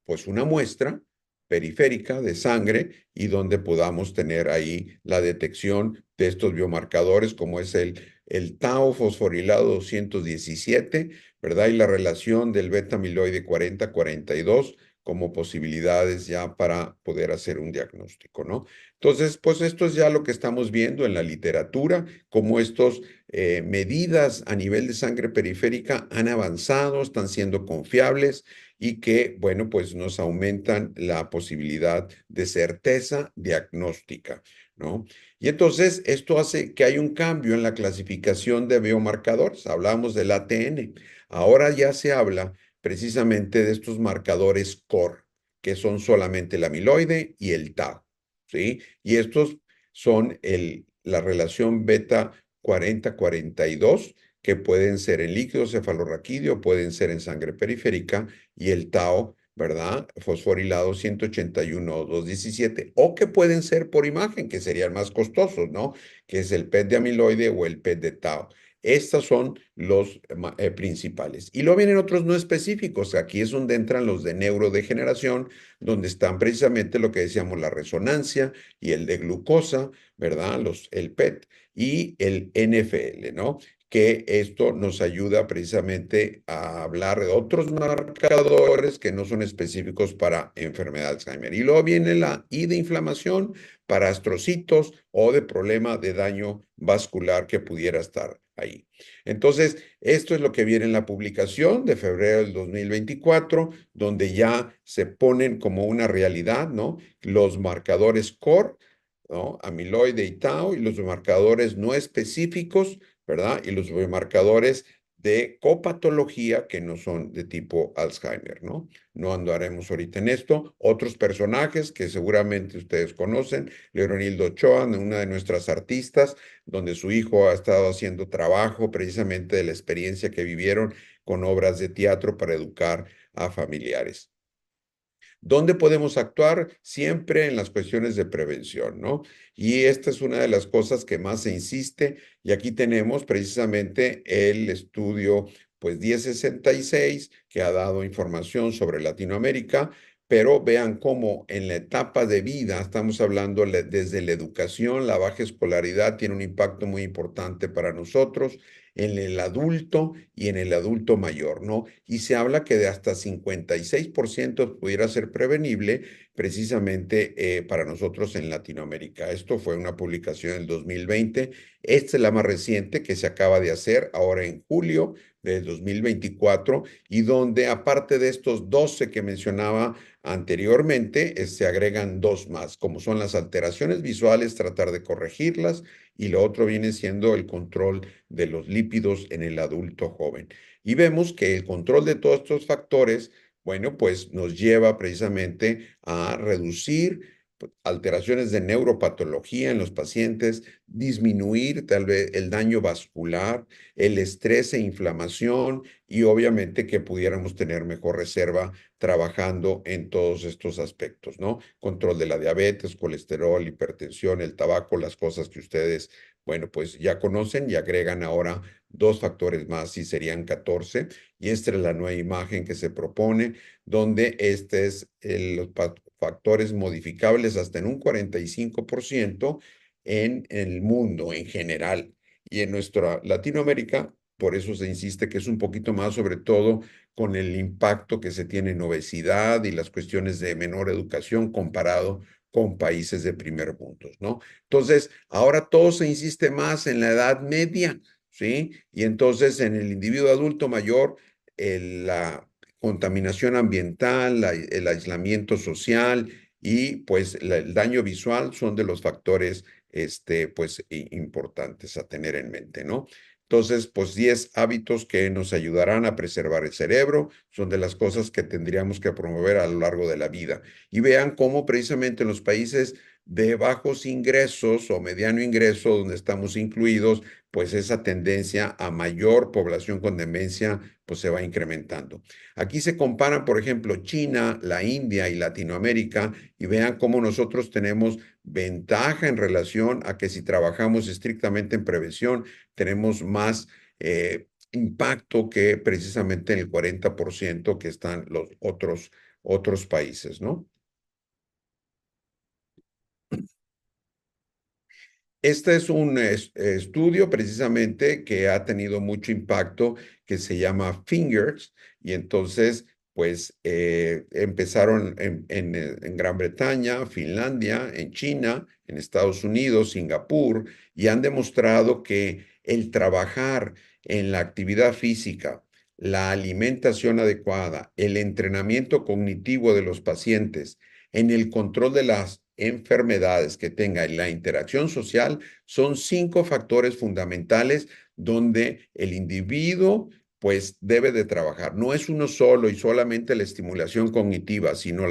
pues una muestra periférica de sangre y donde podamos tener ahí la detección de estos biomarcadores como es el tau fosforilado 217, ¿verdad? Y la relación del beta amiloide 40-42 como posibilidades ya para poder hacer un diagnóstico, ¿no? Entonces, pues esto es ya lo que estamos viendo en la literatura, cómo estos medidas a nivel de sangre periférica han avanzado, están siendo confiables y que, bueno, pues nos aumentan la posibilidad de certeza diagnóstica, ¿no? Y entonces esto hace que hay un cambio en la clasificación de biomarcadores. Hablamos del ATN. Ahora ya se habla precisamente de estos marcadores core, que son solamente el amiloide y el tau, ¿sí? Y estos son la relación beta 40-42, que pueden ser en líquido cefalorraquídeo, pueden ser en sangre periférica, y el tau, ¿verdad? Fosforilado 181,217, o que pueden ser por imagen, que serían más costosos, ¿no? Que es el PET de amiloide o el PET de tau. Estos son los principales. Y luego vienen otros no específicos. Aquí es donde entran los de neurodegeneración, donde están precisamente lo que decíamos, la resonancia y el de glucosa, ¿verdad? El PET y el NFL, ¿no? Que esto nos ayuda precisamente a hablar de otros marcadores que no son específicos para enfermedad de Alzheimer. Y luego viene la I de inflamación para astrocitos o de problema de daño vascular que pudiera estar ahí. Entonces, esto es lo que viene en la publicación de febrero del 2024, donde ya se ponen como una realidad, ¿no? Los marcadores core, ¿no? Amiloide y tau, y los marcadores no específicos, ¿verdad? Y los biomarcadores de copatología que no son de tipo Alzheimer, ¿no? No andaremos ahorita en esto. Otros personajes que seguramente ustedes conocen, Leonildo Ochoa, una de nuestras artistas, donde su hijo ha estado haciendo trabajo precisamente de la experiencia que vivieron con obras de teatro para educar a familiares. ¿Dónde podemos actuar? Siempre en las cuestiones de prevención, ¿no? Y esta es una de las cosas que más se insiste, y aquí tenemos precisamente el estudio, pues 1066, que ha dado información sobre Latinoamérica, pero vean cómo en la etapa de vida, estamos hablando desde la educación, la baja escolaridad tiene un impacto muy importante para nosotros, en el adulto y en el adulto mayor, ¿no? Y se habla que de hasta 56% pudiera ser prevenible precisamente para nosotros en Latinoamérica. Esto fue una publicación en el 2020. Esta es la más reciente que se acaba de hacer ahora en julio de 2024, y donde aparte de estos 12 que mencionaba anteriormente, se agregan dos más, como son las alteraciones visuales, tratar de corregirlas, y lo otro viene siendo el control de los lípidos en el adulto joven. Y vemos que el control de todos estos factores, bueno, pues nos lleva precisamente a reducir alteraciones de neuropatología en los pacientes, disminuir tal vez el daño vascular, el estrés e inflamación y obviamente que pudiéramos tener mejor reserva trabajando en todos estos aspectos, ¿no? Control de la diabetes, colesterol, hipertensión, el tabaco, las cosas que ustedes, bueno, pues ya conocen y agregan ahora dos factores más y serían 14. Y esta es la nueva imagen que se propone, donde este es los factores modificables hasta en un 45% en el mundo en general. Y en nuestra Latinoamérica, por eso se insiste que es un poquito más, sobre todo con el impacto que se tiene en obesidad y las cuestiones de menor educación comparado con países de primer mundo, ¿no? Entonces, ahora todo se insiste más en la edad media, ¿sí? Y entonces en el individuo adulto mayor, la contaminación ambiental, el aislamiento social y pues el daño visual son de los factores pues importantes a tener en mente, ¿no? Entonces, pues 10 hábitos que nos ayudarán a preservar el cerebro son de las cosas que tendríamos que promover a lo largo de la vida. Y vean cómo precisamente en los países de bajos ingresos o mediano ingreso, donde estamos incluidos, pues esa tendencia a mayor población con demencia, pues se va incrementando. Aquí se comparan, por ejemplo, China, la India y Latinoamérica, y vean cómo nosotros tenemos ventaja en relación a que si trabajamos estrictamente en prevención, tenemos más impacto que precisamente en el 40% que están los otros países, ¿no? Este es un estudio precisamente que ha tenido mucho impacto, que se llama Fingers, y entonces, pues, empezaron en Gran Bretaña, Finlandia, en China, en Estados Unidos, Singapur, y han demostrado que el trabajar en la actividad física, la alimentación adecuada, el entrenamiento cognitivo de los pacientes, en el control de las enfermedades que tenga y la interacción social son 5 factores fundamentales donde el individuo pues debe de trabajar. No es uno solo y solamente la estimulación cognitiva, sino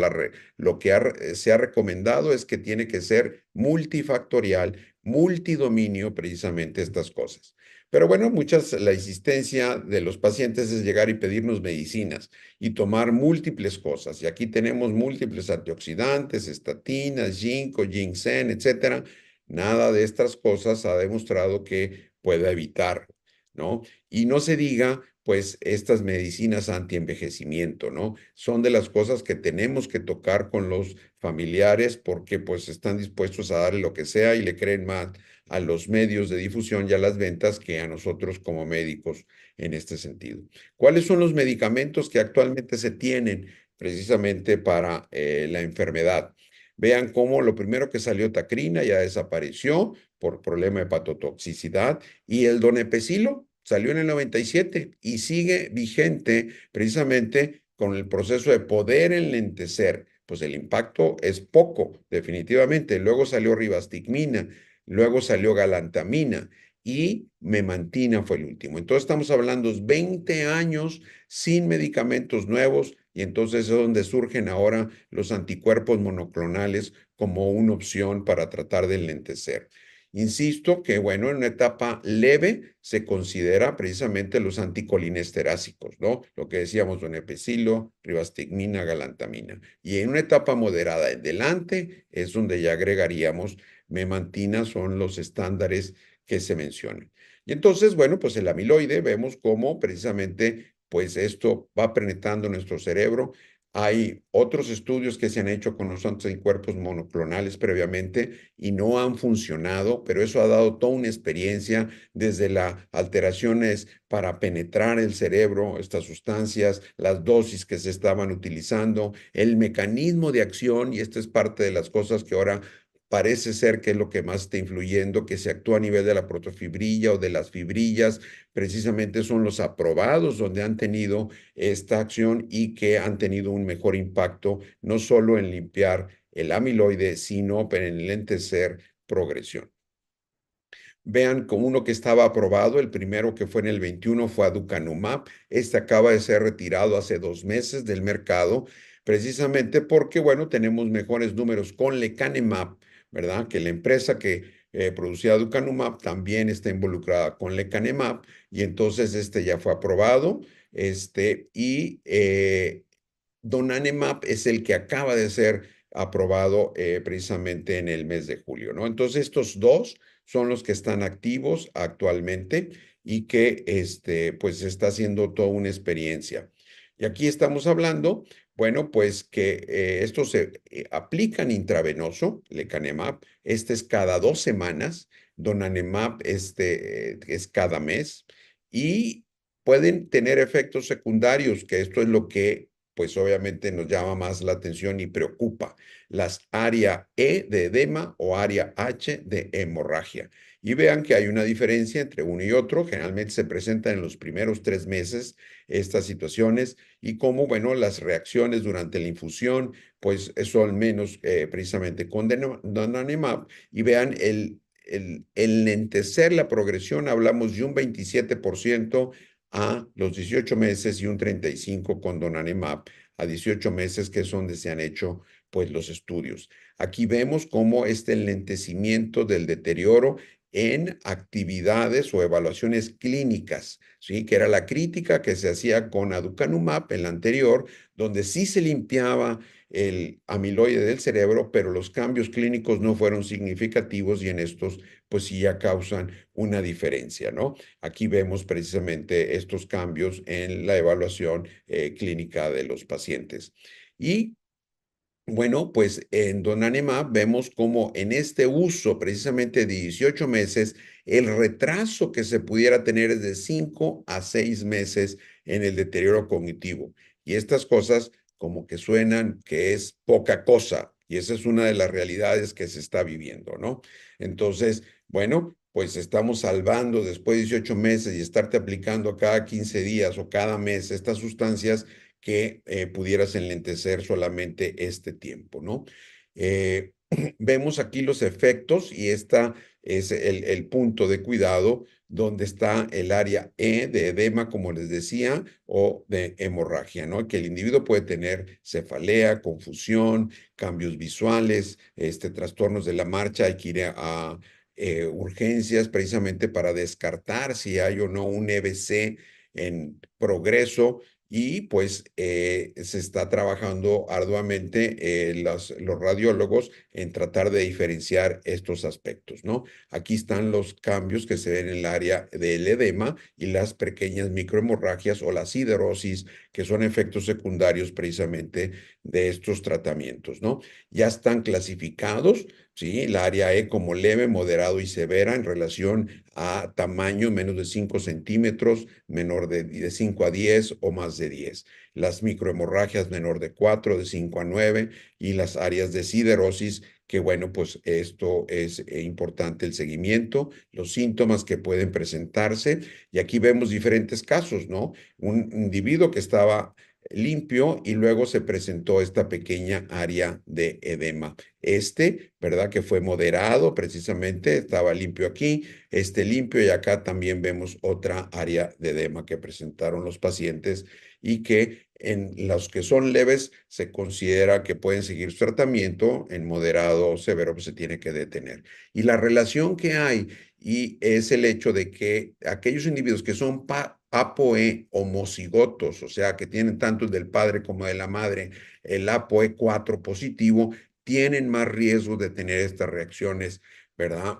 lo que se ha recomendado es que tiene que ser multifactorial, multidominio precisamente estas cosas. Pero bueno, la insistencia de los pacientes es llegar y pedirnos medicinas y tomar múltiples cosas. Y aquí tenemos múltiples antioxidantes, estatinas, ginkgo, ginseng, etcétera. Nada de estas cosas ha demostrado que pueda evitar, ¿no? Y no se diga, pues, estas medicinas antienvejecimiento, ¿no? Son de las cosas que tenemos que tocar con los familiares porque, pues, están dispuestos a darle lo que sea y le creen más a los medios de difusión y a las ventas que a nosotros como médicos en este sentido. ¿Cuáles son los medicamentos que actualmente se tienen precisamente para la enfermedad? Vean cómo lo primero que salió tacrina ya desapareció por problema de hepatotoxicidad y el donepezilo salió en el 97 y sigue vigente precisamente con el proceso de poder enlentecer. Pues el impacto es poco, definitivamente. Luego salió ribastigmina, luego salió galantamina y memantina fue el último. Entonces estamos hablando de 20 años sin medicamentos nuevos y entonces es donde surgen ahora los anticuerpos monoclonales como una opción para tratar de enlentecer. Insisto que, bueno, en una etapa leve se considera precisamente los anticolinesterásicos, ¿no? Lo que decíamos, donepezilo, ribastigmina, galantamina. Y en una etapa moderada en delante es donde ya agregaríamos memantina, son los estándares que se mencionan. Y entonces, bueno, pues el amiloide vemos cómo precisamente, pues esto va penetrando nuestro cerebro. Hay otros estudios que se han hecho con los anticuerpos monoclonales previamente y no han funcionado, pero eso ha dado toda una experiencia desde las alteraciones para penetrar el cerebro, estas sustancias, las dosis que se estaban utilizando, el mecanismo de acción, y esta es parte de las cosas que ahora parece ser que es lo que más está influyendo, que se actúa a nivel de la protofibrilla o de las fibrillas, precisamente son los aprobados donde han tenido esta acción y que han tenido un mejor impacto, no solo en limpiar el amiloide, sino en enlentecer progresión. Vean con uno que estaba aprobado, el primero que fue en el 21 fue aducanumab. Este acaba de ser retirado hace 2 meses del mercado, precisamente porque, bueno, tenemos mejores números con lecanemab, ¿verdad? Que la empresa que producía aducanumab también está involucrada con lecanemab y entonces este ya fue aprobado. Donanemab es el que acaba de ser aprobado precisamente en el mes de julio, ¿no? Entonces, estos dos son los que están activos actualmente y que, pues, está haciendo toda una experiencia. Y aquí estamos hablando, bueno, pues que estos se aplican intravenoso, lecanemab, este es cada 2 semanas, donanemab, es cada mes, y pueden tener efectos secundarios, que esto es lo que pues obviamente nos llama más la atención y preocupa. Las área E de edema o área H de hemorragia. Y vean que hay una diferencia entre uno y otro. Generalmente se presentan en los primeros 3 meses estas situaciones y como, bueno, las reacciones durante la infusión, pues son menos precisamente con donanemab. Y vean el enlentecer la progresión, hablamos de un 27% a los 18 meses y un 35% con donanemab a 18 meses, que es donde se han hecho pues los estudios. Aquí vemos cómo este enlentecimiento del deterioro en actividades o evaluaciones clínicas, ¿sí? Que era la crítica que se hacía con aducanumab en la anterior, donde sí se limpiaba el amiloide del cerebro, pero los cambios clínicos no fueron significativos y en estos pues sí ya causan una diferencia, ¿no? Aquí vemos precisamente estos cambios en la evaluación clínica de los pacientes. Y bueno, pues en donanemab vemos como en este uso precisamente de 18 meses, el retraso que se pudiera tener es de 5 a 6 meses en el deterioro cognitivo. Y estas cosas como que suenan que es poca cosa, y esa es una de las realidades que se está viviendo, ¿no? Entonces, bueno, pues estamos salvando después de 18 meses y estarte aplicando cada 15 días o cada mes estas sustancias que pudieras enlentecer solamente este tiempo, ¿no? Eh, Vemos aquí los efectos y esta es el punto de cuidado donde está el área E de edema, como les decía, o de hemorragia, ¿no? Que el individuo puede tener cefalea, confusión, cambios visuales, trastornos de la marcha, hay que ir a urgencias precisamente para descartar si hay o no un EBC en progreso y pues se está trabajando arduamente los radiólogos en tratar de diferenciar estos aspectos, ¿no? Aquí están los cambios que se ven en el área del edema y las pequeñas microhemorragias o la siderosis, que son efectos secundarios precisamente de estos tratamientos, ¿no? Ya están clasificados, ¿sí? La área E como leve, moderado y severa en relación a tamaño menos de 5 centímetros, menor de 5 a 10 o más de 10. Las microhemorragias menor de 4, de 5 a 9 y las áreas de siderosis, que bueno, pues esto es importante el seguimiento, los síntomas que pueden presentarse. Y aquí vemos diferentes casos, ¿no? Un individuo que estaba limpio y luego se presentó esta pequeña área de edema. ¿Verdad? Que fue moderado precisamente, estaba limpio aquí, limpio y acá también vemos otra área de edema que presentaron los pacientes y que en los que son leves se considera que pueden seguir su tratamiento, en moderado o severo pues se tiene que detener. Y la relación que hay y es el hecho de que aquellos individuos que son ApoE homocigotos, o sea, que tienen tanto el del padre como de la madre, el ApoE4 positivo, tienen más riesgo de tener estas reacciones, ¿verdad?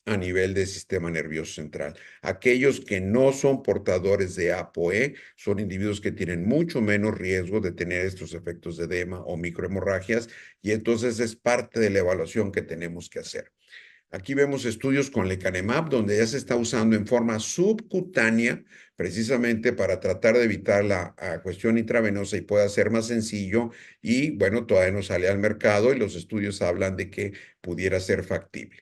A nivel del sistema nervioso central. Aquellos que no son portadores de ApoE son individuos que tienen mucho menos riesgo de tener estos efectos de edema o microhemorragias y entonces es parte de la evaluación que tenemos que hacer. Aquí vemos estudios con lecanemab, donde ya se está usando en forma subcutánea, precisamente para tratar de evitar la cuestión intravenosa y pueda ser más sencillo. Y bueno, todavía no sale al mercado y los estudios hablan de que pudiera ser factible.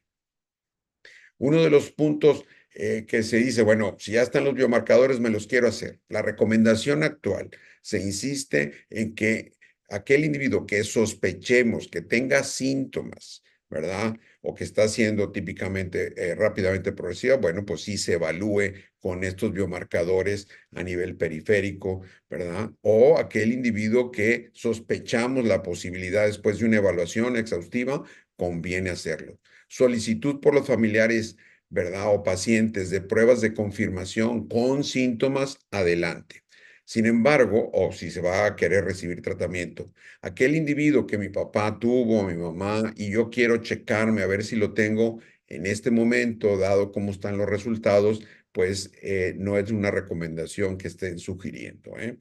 Uno de los puntos que se dice, bueno, si ya están los biomarcadores, me los quiero hacer. La recomendación actual se insiste en que aquel individuo que sospechemos que tenga síntomas ¿verdad? O que está siendo típicamente rápidamente progresiva, bueno, pues sí se evalúe con estos biomarcadores a nivel periférico, ¿verdad? O aquel individuo que sospechamos la posibilidad después de una evaluación exhaustiva, conviene hacerlo. Solicitud por los familiares, ¿verdad? O pacientes de pruebas de confirmación con síntomas, adelante. Sin embargo, o si se va a querer recibir tratamiento, aquel individuo que mi papá tuvo, mi mamá, y yo quiero checarme a ver si lo tengo en este momento, dado cómo están los resultados, pues no es una recomendación que estén sugiriendo, ¿eh?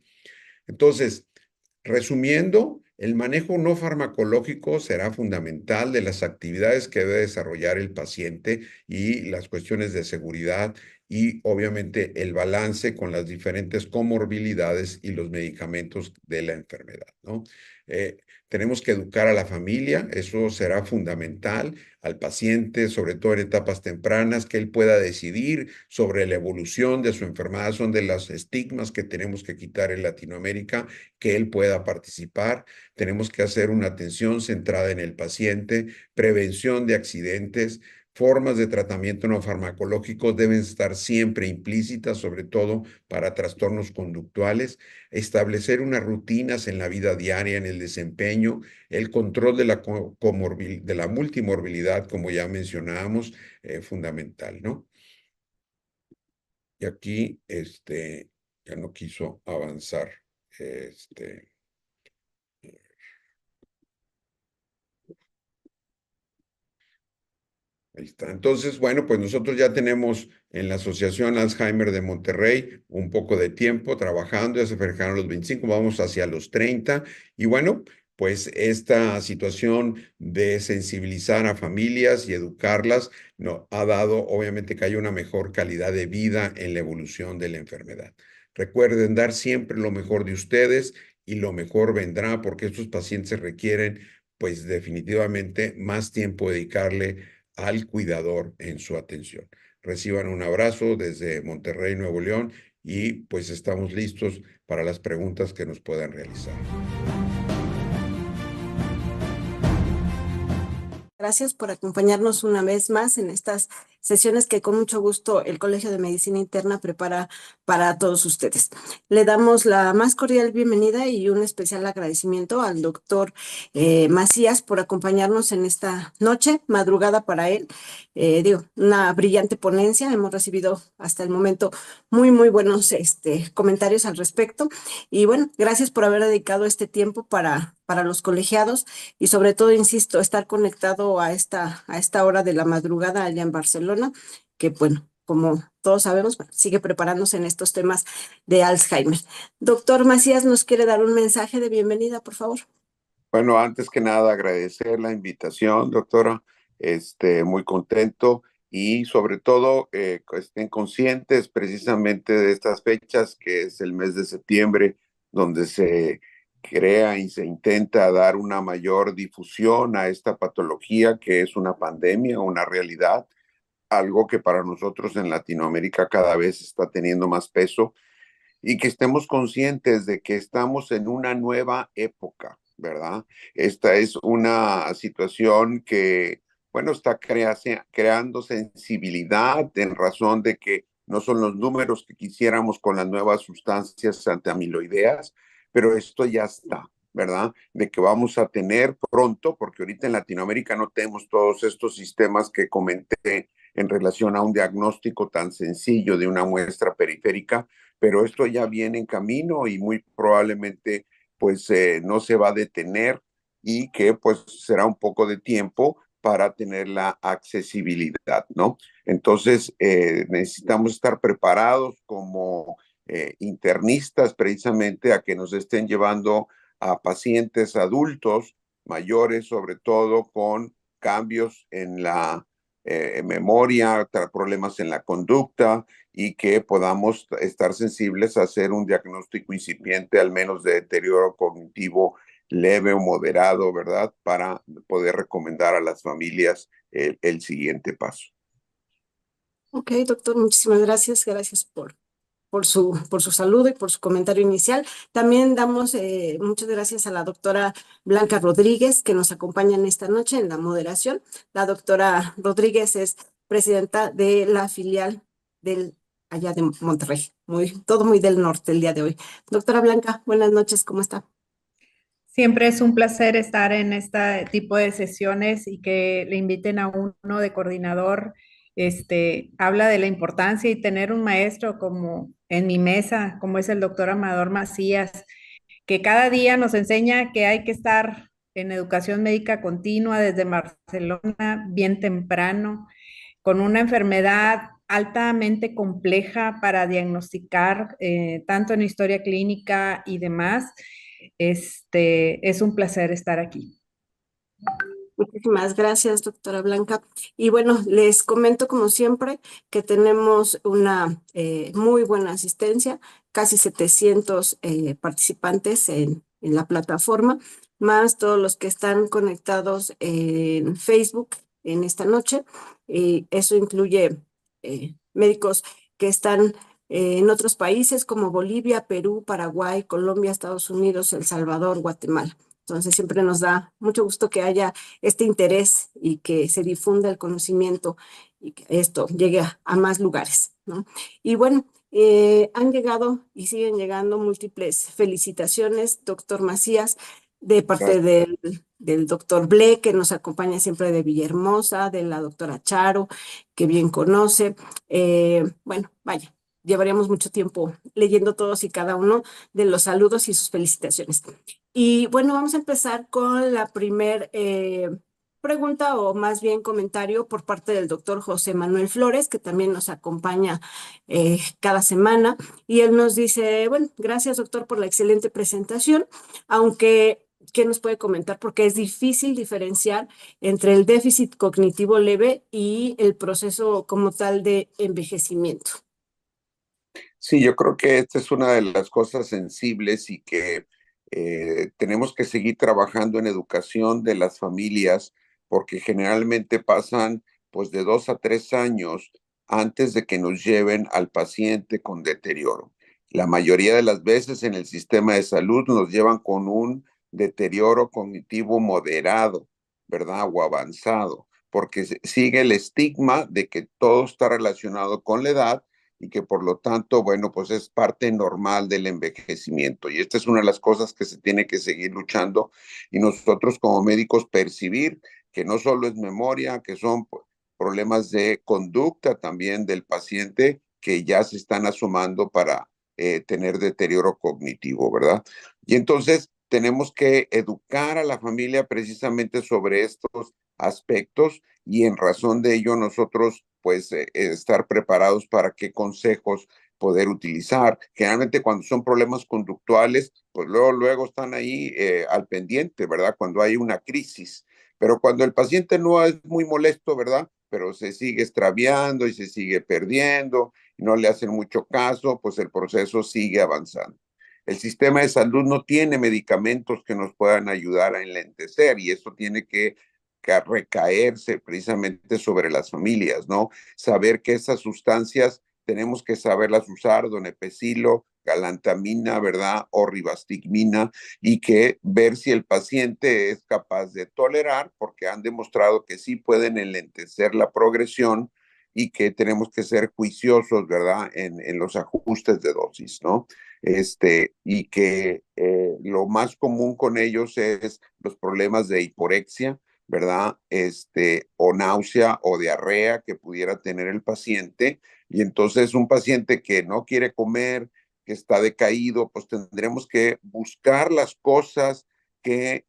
Entonces, resumiendo, el manejo no farmacológico será fundamental de las actividades que debe desarrollar el paciente y las cuestiones de seguridad y obviamente el balance con las diferentes comorbilidades y los medicamentos de la enfermedad, ¿no? Eh, Tenemos que educar a la familia, eso será fundamental, al paciente, sobre todo en etapas tempranas, que él pueda decidir sobre la evolución de su enfermedad, son de los estigmas que tenemos que quitar en Latinoamérica, que él pueda participar. Tenemos que hacer una atención centrada en el paciente, prevención de accidentes, formas de tratamiento no farmacológicos deben estar siempre implícitas, sobre todo para trastornos conductuales, establecer unas rutinas en la vida diaria, en el desempeño, el control de de la multimorbilidad, como ya mencionábamos, fundamental, ¿no? Y aquí, ya no quiso avanzar, este, ahí está. Entonces, bueno, pues nosotros ya tenemos en la Asociación Alzheimer de Monterrey un poco de tiempo trabajando, ya se acercaron los 25, vamos hacia los 30. Y bueno, pues esta situación de sensibilizar a familias y educarlas no, ha dado obviamente que haya una mejor calidad de vida en la evolución de la enfermedad. Recuerden dar siempre lo mejor de ustedes y lo mejor vendrá porque estos pacientes requieren pues definitivamente más tiempo dedicarle al cuidador en su atención. Reciban un abrazo desde Monterrey, Nuevo León, y pues estamos listos para las preguntas que nos puedan realizar. Gracias por acompañarnos una vez más en estas sesiones que con mucho gusto el Colegio de Medicina Interna prepara para todos ustedes. Le damos la más cordial bienvenida y un especial agradecimiento al doctor Macías por acompañarnos en esta noche, madrugada para él. Una brillante ponencia. Hemos recibido hasta el momento muy buenos comentarios al respecto. Y bueno, gracias por haber dedicado este tiempo para los colegiados y sobre todo, insisto, estar conectado a esta hora de la madrugada allá en Barcelona, que bueno, como todos sabemos, bueno, sigue preparándose en estos temas de Alzheimer. Doctor Macías, ¿nos quiere dar un mensaje de bienvenida, por favor? Bueno, antes que nada, agradecer la invitación, doctora. Muy contento y sobre todo que estén conscientes precisamente de estas fechas, que es el mes de septiembre, donde se crea y se intenta dar una mayor difusión a esta patología que es una pandemia, una realidad, algo que para nosotros en Latinoamérica cada vez está teniendo más peso y que estemos conscientes de que estamos en una nueva época, ¿verdad? Esta es una situación que, bueno, está creando sensibilidad en razón de que no son los números que quisiéramos con las nuevas sustancias antiamiloideas, pero esto ya está, ¿verdad? De que vamos a tener pronto, porque ahorita en Latinoamérica no tenemos todos estos sistemas que comenté en relación a un diagnóstico tan sencillo de una muestra periférica, pero esto ya viene en camino y muy probablemente pues no se va a detener y que pues será un poco de tiempo para tener la accesibilidad, ¿no? Entonces necesitamos estar preparados como internistas precisamente a que nos estén llevando a pacientes adultos mayores, sobre todo con cambios en la memoria, problemas en la conducta, y que podamos estar sensibles a hacer un diagnóstico incipiente, al menos de deterioro cognitivo leve o moderado, ¿verdad? Para poder recomendar a las familias siguiente paso. Ok, doctor, muchísimas gracias. Gracias por por su saludo y por su comentario inicial. También damos muchas gracias a la doctora Blanca Rodríguez, que nos acompaña en esta noche en la moderación. La doctora Rodríguez es presidenta de la filial del allá de Monterrey, todo muy del norte el día de hoy. Doctora Blanca, buenas noches, ¿cómo está? Siempre es un placer estar en este tipo de sesiones y que le inviten a uno de coordinador. Habla de la importancia y tener un maestro como en mi mesa, como es el doctor Amador Macías, que cada día nos enseña que hay que estar en educación médica continua desde Barcelona bien temprano, con una enfermedad altamente compleja para diagnosticar, tanto en historia clínica y demás. Es un placer estar aquí. Muchísimas gracias, doctora Blanca. Y bueno, les comento como siempre que tenemos una muy buena asistencia, casi 700 participantes en la plataforma, más todos los que están conectados en Facebook en esta noche. Y eso incluye médicos que están en otros países como Bolivia, Perú, Paraguay, Colombia, Estados Unidos, El Salvador, Guatemala. Entonces siempre nos da mucho gusto que haya este interés y que se difunda el conocimiento y que esto llegue a más lugares, ¿no? Y bueno, han llegado y siguen llegando múltiples felicitaciones, doctor Macías, de parte Gracias. del doctor Ble, que nos acompaña siempre de Villahermosa, de la doctora Charo, que bien conoce. Bueno, vaya, llevaríamos mucho tiempo leyendo todos y cada uno de los saludos y sus felicitaciones. Y bueno, vamos a empezar con la primer pregunta o más bien comentario por parte del doctor José Manuel Flores, que también nos acompaña cada semana. Y él nos dice, bueno, gracias doctor por la excelente presentación, aunque, ¿qué nos puede comentar? Porque es difícil diferenciar entre el déficit cognitivo leve y el proceso como tal de envejecimiento. Sí, yo creo que esta es una de las cosas sensibles y que tenemos que seguir trabajando en educación de las familias porque generalmente pasan pues de 2 a 3 años antes de que nos lleven al paciente con deterioro. La mayoría de las veces en el sistema de salud nos llevan con un deterioro cognitivo moderado, ¿verdad? O avanzado, porque sigue el estigma de que todo está relacionado con la edad y que por lo tanto, bueno, pues es parte normal del envejecimiento. Y esta es una de las cosas que se tiene que seguir luchando y nosotros como médicos percibir que no solo es memoria, que son problemas de conducta también del paciente que ya se están asomando para tener deterioro cognitivo, ¿verdad? Y entonces tenemos que educar a la familia precisamente sobre estos aspectos y en razón de ello nosotros pues estar preparados para qué consejos poder utilizar. Generalmente cuando son problemas conductuales, pues luego están ahí al pendiente, ¿verdad? Cuando hay una crisis. Pero cuando el paciente no es muy molesto, ¿verdad? Pero se sigue extraviando y se sigue perdiendo y no le hacen mucho caso, pues el proceso sigue avanzando. El sistema de salud no tiene medicamentos que nos puedan ayudar a enlentecer y eso tiene que recaerse precisamente sobre las familias, ¿no? Saber que esas sustancias tenemos que saberlas usar, donepezilo, galantamina, ¿verdad? O ribastigmina, y que ver si el paciente es capaz de tolerar, porque han demostrado que sí pueden enlentecer la progresión y que tenemos que ser juiciosos, ¿verdad? En los ajustes de dosis, ¿no? Y que lo más común con ellos es los problemas de hiporexia, ¿verdad? O náusea o diarrea que pudiera tener el paciente. Y entonces un paciente que no quiere comer, que está decaído, pues tendremos que buscar las cosas que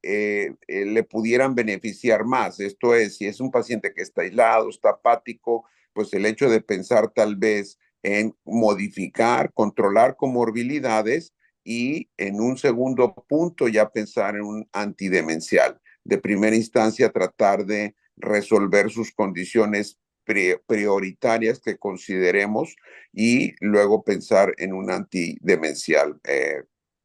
le pudieran beneficiar más. Esto es, si es un paciente que está aislado, está apático, pues el hecho de pensar tal vez en modificar, controlar comorbilidades y en un segundo punto ya pensar en un antidemencial. De primera instancia, tratar de resolver sus condiciones prioritarias que consideremos y luego pensar en un antidemencial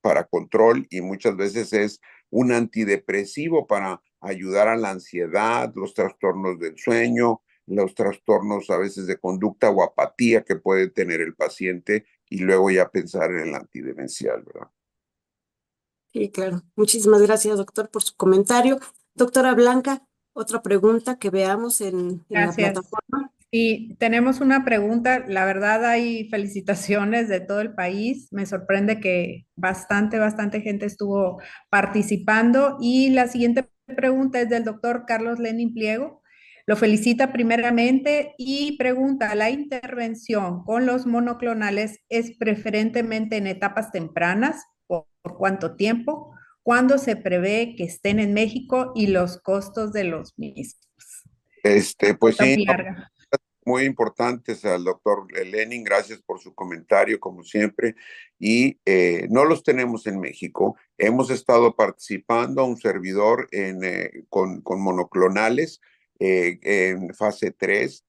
para control y muchas veces es un antidepresivo para ayudar a la ansiedad, los trastornos del sueño, los trastornos a veces de conducta o apatía que puede tener el paciente y luego ya pensar en el antidemencial, ¿verdad? Sí, claro. Muchísimas gracias, doctor, por su comentario. Doctora Blanca, otra pregunta que veamos en la Gracias. plataforma. Y tenemos una pregunta, la verdad hay felicitaciones de todo el país, me sorprende que bastante gente estuvo participando y la siguiente pregunta es del doctor Carlos Lenin Pliego. Lo felicita primeramente y pregunta, ¿la intervención con los monoclonales es preferentemente en etapas tempranas? ¿Por cuánto tiempo? ¿Cuándo se prevé que estén en México y los costos de los mismos? Pues Está sí, muy larga. muy importantes al doctor Lenin, gracias por su comentario, como siempre. Y no los tenemos en México. Hemos estado participando, un servidor, con monoclonales en fase 3.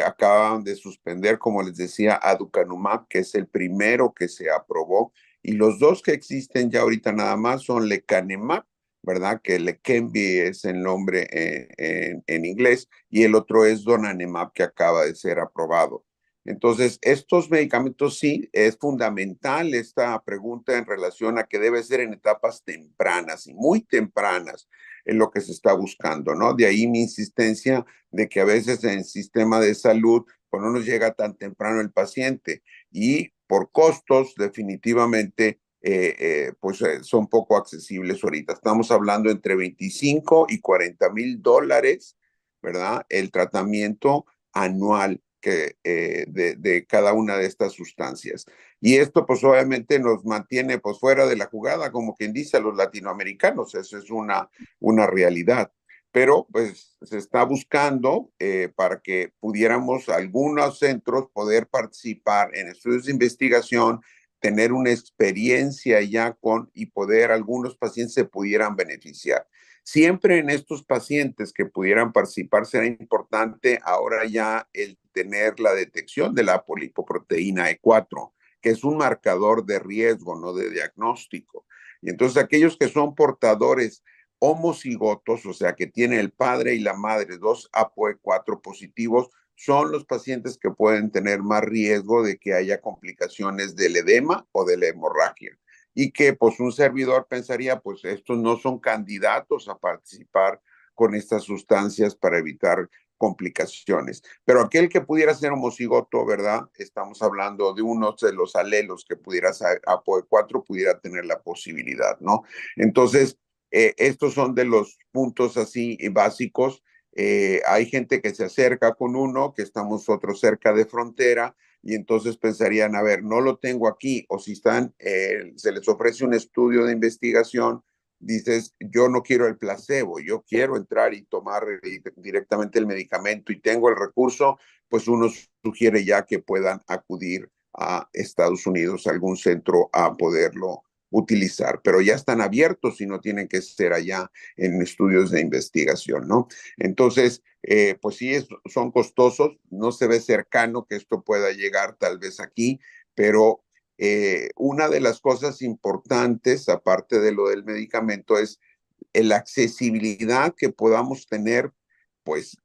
Acaban de suspender, como les decía, aducanumab, que es el primero que se aprobó. Y los dos que existen ya ahorita nada más son lecanemab, ¿verdad? Que Leqembi es el nombre en inglés, y el otro es donanemab, que acaba de ser aprobado. Entonces, estos medicamentos sí, es fundamental esta pregunta en relación a que debe ser en etapas tempranas y muy tempranas en lo que se está buscando, ¿no? De ahí mi insistencia de que a veces en el sistema de salud, pues no nos llega tan temprano el paciente y por costos definitivamente son poco accesibles ahorita. Estamos hablando entre 25 y $40,000, ¿verdad? El tratamiento anual de cada una de estas sustancias. Y esto pues obviamente nos mantiene pues fuera de la jugada, como quien dice, a los latinoamericanos. Eso es una realidad. Pero pues se está buscando para que pudiéramos algunos centros poder participar en estudios de investigación, tener una experiencia ya y poder algunos pacientes se pudieran beneficiar. Siempre en estos pacientes que pudieran participar será importante ahora ya el tener la detección de la polipoproteína E4, que es un marcador de riesgo, no de diagnóstico. Y entonces aquellos que son portadores homocigotos, o sea, que tiene el padre y la madre dos ApoE4 positivos, son los pacientes que pueden tener más riesgo de que haya complicaciones del edema o de la hemorragia. Y que pues un servidor pensaría, pues estos no son candidatos a participar con estas sustancias para evitar complicaciones. Pero aquel que pudiera ser homocigoto, ¿verdad? Estamos hablando de uno de los alelos que pudiera ser ApoE4, pudiera tener la posibilidad, ¿no? Entonces, estos son de los puntos así básicos. Hay gente que se acerca con uno, que estamos otros cerca de frontera, y entonces pensarían, a ver, no lo tengo aquí, o si se les ofrece un estudio de investigación, dices, yo no quiero el placebo, yo quiero entrar y tomar directamente el medicamento y tengo el recurso, pues uno sugiere ya que puedan acudir a Estados Unidos, a algún centro, a poderlo utilizar, pero ya están abiertos y no tienen que ser allá en estudios de investigación, ¿no? Entonces, pues sí, son costosos, no se ve cercano que esto pueda llegar tal vez aquí, pero una de las cosas importantes, aparte de lo del medicamento, es la accesibilidad que podamos tener, pues,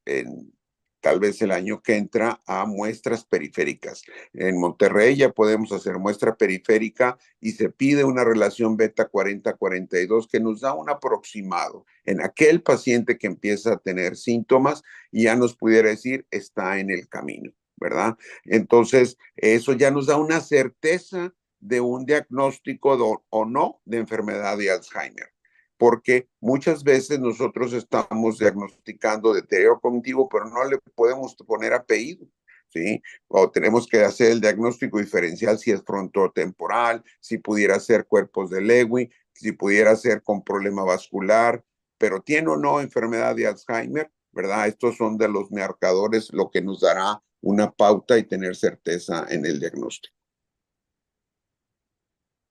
tal vez el año que entra, a muestras periféricas. En Monterrey ya podemos hacer muestra periférica y se pide una relación beta 40-42 que nos da un aproximado en aquel paciente que empieza a tener síntomas y ya nos pudiera decir está en el camino, ¿verdad? Entonces, eso ya nos da una certeza de un diagnóstico o no de enfermedad de Alzheimer, porque muchas veces nosotros estamos diagnosticando deterioro cognitivo, pero no le podemos poner apellido, ¿sí? O tenemos que hacer el diagnóstico diferencial si es frontotemporal, si pudiera ser cuerpos de Lewy, si pudiera ser con problema vascular, pero tiene o no enfermedad de Alzheimer, ¿verdad? Estos son de los marcadores, lo que nos dará una pauta y tener certeza en el diagnóstico.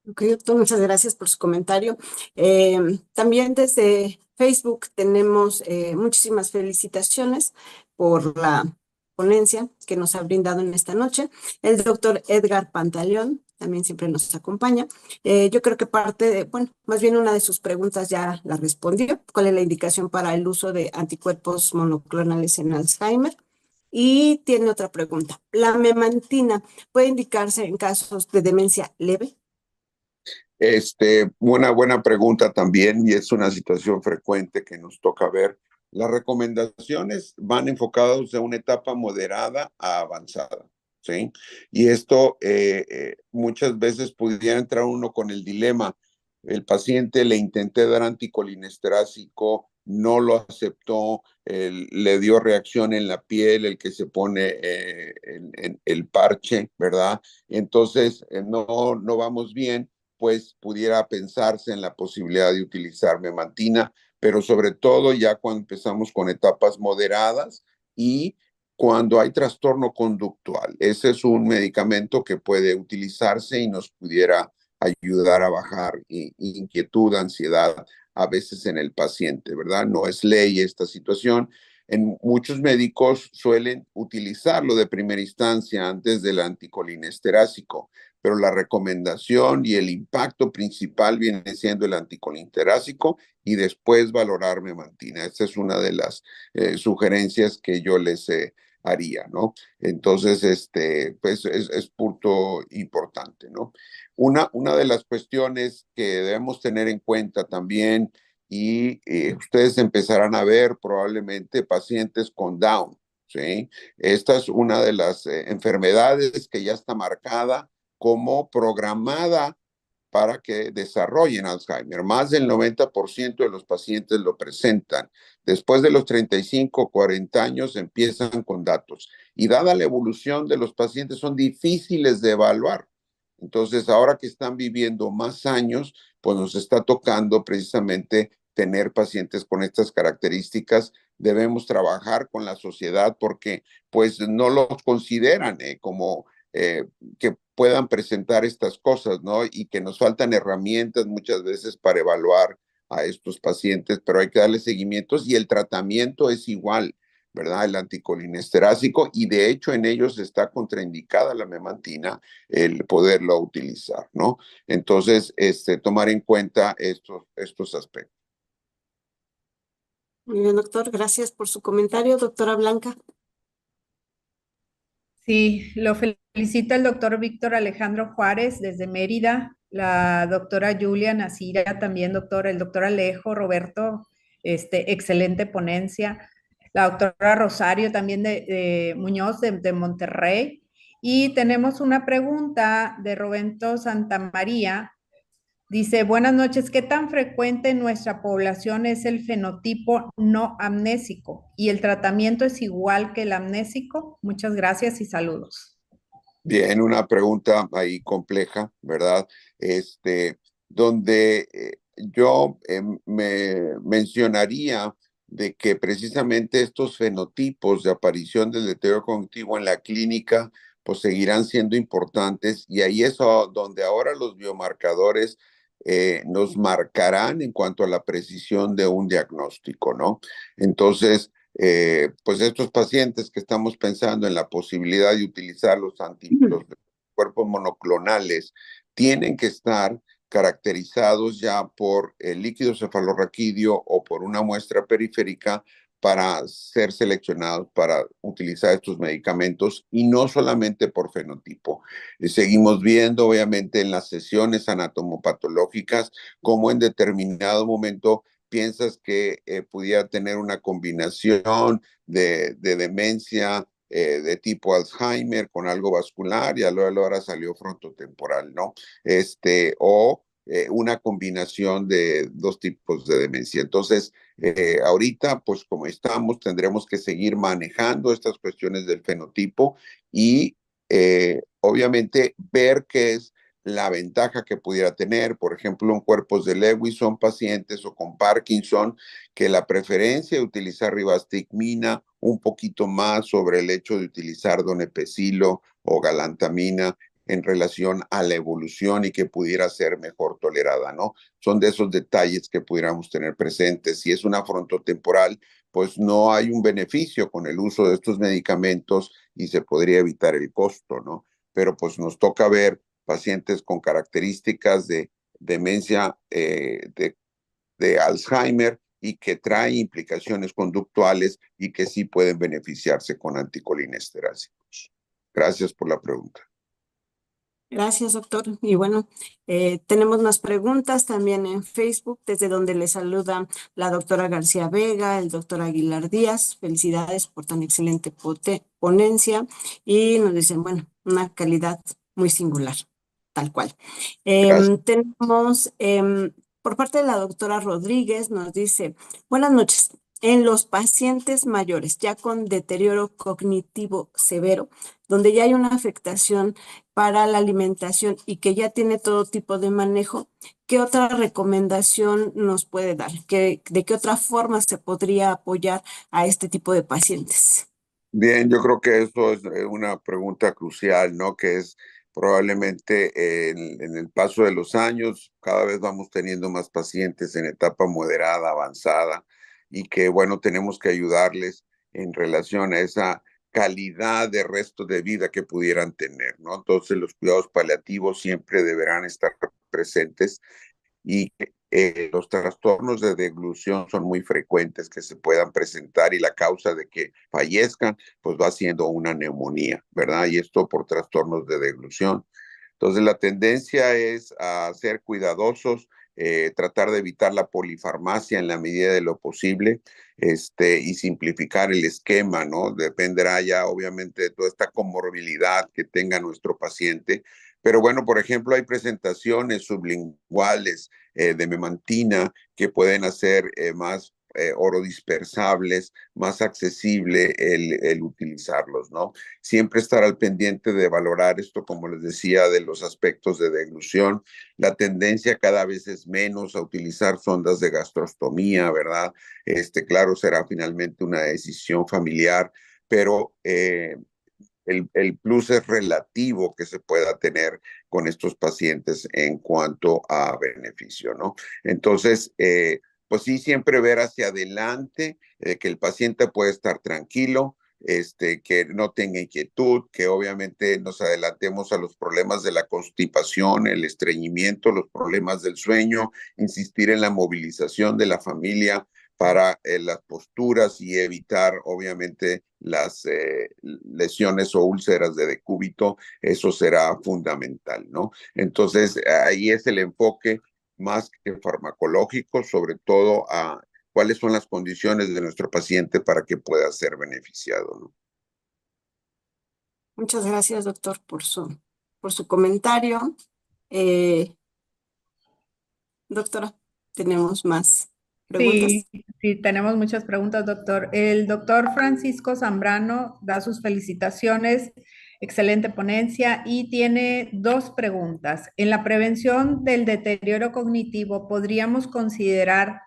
Ok, doctor, muchas gracias por su comentario. También desde Facebook tenemos muchísimas felicitaciones por la ponencia que nos ha brindado en esta noche. El doctor Edgar Pantaleón también siempre nos acompaña. Yo creo que bueno, más bien una de sus preguntas ya la respondió. ¿Cuál es la indicación para el uso de anticuerpos monoclonales en Alzheimer? Y tiene otra pregunta. ¿La memantina puede indicarse en casos de demencia leve? Una buena pregunta también, y es una situación frecuente que nos toca ver. Las recomendaciones van enfocadas de una etapa moderada a avanzada, ¿sí? Y esto muchas veces pudiera entrar uno con el dilema. El paciente le intenté dar anticolinesterasico, no lo aceptó, le dio reacción en la piel, el que se pone en el parche, ¿verdad? Entonces, no vamos bien, pues pudiera pensarse en la posibilidad de utilizar memantina, pero sobre todo ya cuando empezamos con etapas moderadas y cuando hay trastorno conductual. Ese es un medicamento que puede utilizarse y nos pudiera ayudar a bajar inquietud, ansiedad, a veces en el paciente, ¿verdad? No es ley esta situación. En muchos médicos suelen utilizarlo de primera instancia antes del anticolinesterásico, pero la recomendación y el impacto principal viene siendo el anticolinesterásico y después valorar memantina. Esta es una de las sugerencias que yo les haría, ¿no? Entonces, pues es punto importante, ¿no? Una de las cuestiones que debemos tener en cuenta también, y ustedes empezarán a ver probablemente pacientes con Down, ¿sí? Esta es una de las enfermedades que ya está marcada como programada para que desarrollen Alzheimer. Más del 90% de los pacientes lo presentan. Después de los 35 o 40 años empiezan con datos. Y dada la evolución de los pacientes, son difíciles de evaluar. Entonces, ahora que están viviendo más años, pues nos está tocando precisamente tener pacientes con estas características. Debemos trabajar con la sociedad porque pues no los consideran como que puedan presentar estas cosas, ¿no? Y que nos faltan herramientas muchas veces para evaluar a estos pacientes, pero hay que darle seguimientos y el tratamiento es igual, ¿verdad? El anticolinesterásico, y de hecho en ellos está contraindicada la memantina, el poderlo utilizar, ¿no? Entonces, tomar en cuenta estos aspectos. Muy bien, doctor. Gracias por su comentario. Doctora Blanca. Sí, lo felicita el doctor Víctor Alejandro Juárez desde Mérida, la doctora Julia Nasira también, doctor, el doctor Alejo, Roberto, excelente ponencia, la doctora Rosario también de Muñoz de Monterrey. Y tenemos una pregunta de Roberto Santamaría. Dice, buenas noches, ¿qué tan frecuente en nuestra población es el fenotipo no amnésico? ¿Y el tratamiento es igual que el amnésico? Muchas gracias y saludos. Bien, una pregunta ahí compleja, ¿verdad? Donde yo me mencionaría de que precisamente estos fenotipos de aparición del deterioro cognitivo en la clínica pues seguirán siendo importantes, y ahí es donde ahora los biomarcadores nos marcarán en cuanto a la precisión de un diagnóstico, ¿no? Entonces, pues estos pacientes que estamos pensando en la posibilidad de utilizar los cuerpos monoclonales tienen que estar caracterizados ya por el líquido cefalorraquídeo o por una muestra periférica para ser seleccionados para utilizar estos medicamentos, y no solamente por fenotipo. Seguimos viendo, obviamente, en las sesiones anatomopatológicas, cómo en determinado momento piensas que pudiera tener una combinación de demencia de tipo Alzheimer con algo vascular, y a la hora salió frontotemporal, ¿no? O una combinación de dos tipos de demencia. Entonces, ahorita, pues como estamos, tendremos que seguir manejando estas cuestiones del fenotipo y obviamente ver qué es la ventaja que pudiera tener. Por ejemplo, en cuerpos de Lewis son pacientes o con Parkinson que la preferencia de utilizar ribastigmina un poquito más sobre el hecho de utilizar donepezilo o galantamina en relación a la evolución y que pudiera ser mejor tolerada, ¿no? Son de esos detalles que pudiéramos tener presentes. Si es una frontotemporal, pues no hay un beneficio con el uso de estos medicamentos y se podría evitar el costo, ¿no? Pero pues nos toca ver pacientes con características de demencia de Alzheimer y que trae implicaciones conductuales y que sí pueden beneficiarse con anticolinesterásicos. Gracias por la pregunta. Gracias, doctor. Y bueno, tenemos más preguntas también en Facebook, desde donde le saluda la doctora García Vega, el doctor Aguilar Díaz. Felicidades por tan excelente ponencia. Y nos dicen, bueno, una calidad muy singular, tal cual. Gracias. Tenemos, por parte de la doctora Rodríguez, nos dice, buenas noches. En los pacientes mayores, ya con deterioro cognitivo severo, donde ya hay una afectación para la alimentación y que ya tiene todo tipo de manejo, ¿qué otra recomendación nos puede dar? ¿De qué otra forma se podría apoyar a este tipo de pacientes? Bien, yo creo que eso es una pregunta crucial, ¿no? Que es probablemente en el paso de los años, cada vez vamos teniendo más pacientes en etapa moderada, avanzada, y que, bueno, tenemos que ayudarles en relación a esa calidad de resto de vida que pudieran tener, ¿no? Entonces, los cuidados paliativos siempre deberán estar presentes y los trastornos de deglución son muy frecuentes que se puedan presentar y la causa de que fallezcan pues va siendo una neumonía, ¿verdad? Y esto por trastornos de deglución. Entonces la tendencia es a ser cuidadosos, tratar de evitar la polifarmacia en la medida de lo posible, y simplificar el esquema, ¿no? Dependerá ya obviamente de toda esta comorbilidad que tenga nuestro paciente. Pero bueno, por ejemplo, hay presentaciones sublinguales de memantina que pueden hacer más orodispersables, más accesible el utilizarlos, ¿no? Siempre estar al pendiente de valorar esto, como les decía, de los aspectos de deglución. La tendencia cada vez es menos a utilizar sondas de gastrostomía, ¿verdad? Claro, será finalmente una decisión familiar, pero el plus es relativo que se pueda tener con estos pacientes en cuanto a beneficio, ¿no? Entonces, pues sí, siempre ver hacia adelante, que el paciente puede estar tranquilo, que no tenga inquietud, que obviamente nos adelantemos a los problemas de la constipación, el estreñimiento, los problemas del sueño, insistir en la movilización de la familia para las posturas y evitar, obviamente, las lesiones o úlceras de decúbito. Eso será fundamental, ¿no? Entonces, ahí es el enfoque más que farmacológico, sobre todo a cuáles son las condiciones de nuestro paciente para que pueda ser beneficiado, ¿no? Muchas gracias, doctor, por su comentario. Eh, Doctora, tenemos más preguntas. Sí, sí, tenemos muchas preguntas, doctor. El doctor Francisco Zambrano da sus felicitaciones, excelente ponencia y tiene dos preguntas. En la prevención del deterioro cognitivo, ¿podríamos considerar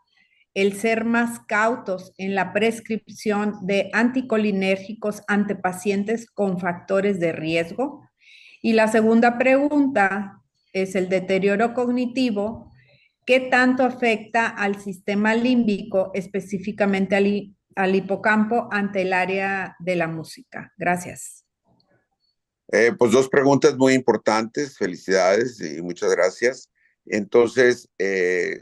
el ser más cautos en la prescripción de anticolinérgicos ante pacientes con factores de riesgo? Y la segunda pregunta es el deterioro cognitivo. ¿Qué tanto afecta al sistema límbico, específicamente al hipocampo, ante el área de la música? Gracias. Pues dos preguntas muy importantes, felicidades y muchas gracias. Entonces,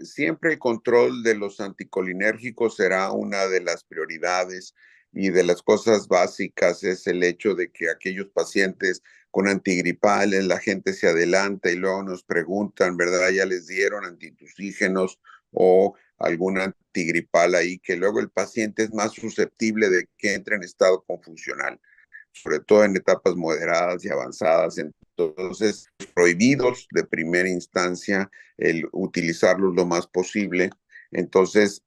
siempre el control de los anticolinérgicos será una de las prioridades y de las cosas básicas es el hecho de que aquellos pacientes con antigripales, la gente se adelanta y luego nos preguntan, ¿verdad? Ya les dieron antitusígenos o algún antigripal ahí, que luego el paciente es más susceptible de que entre en estado confusional, sobre todo en etapas moderadas y avanzadas. Entonces, prohibidos de primera instancia el utilizarlos lo más posible. Entonces,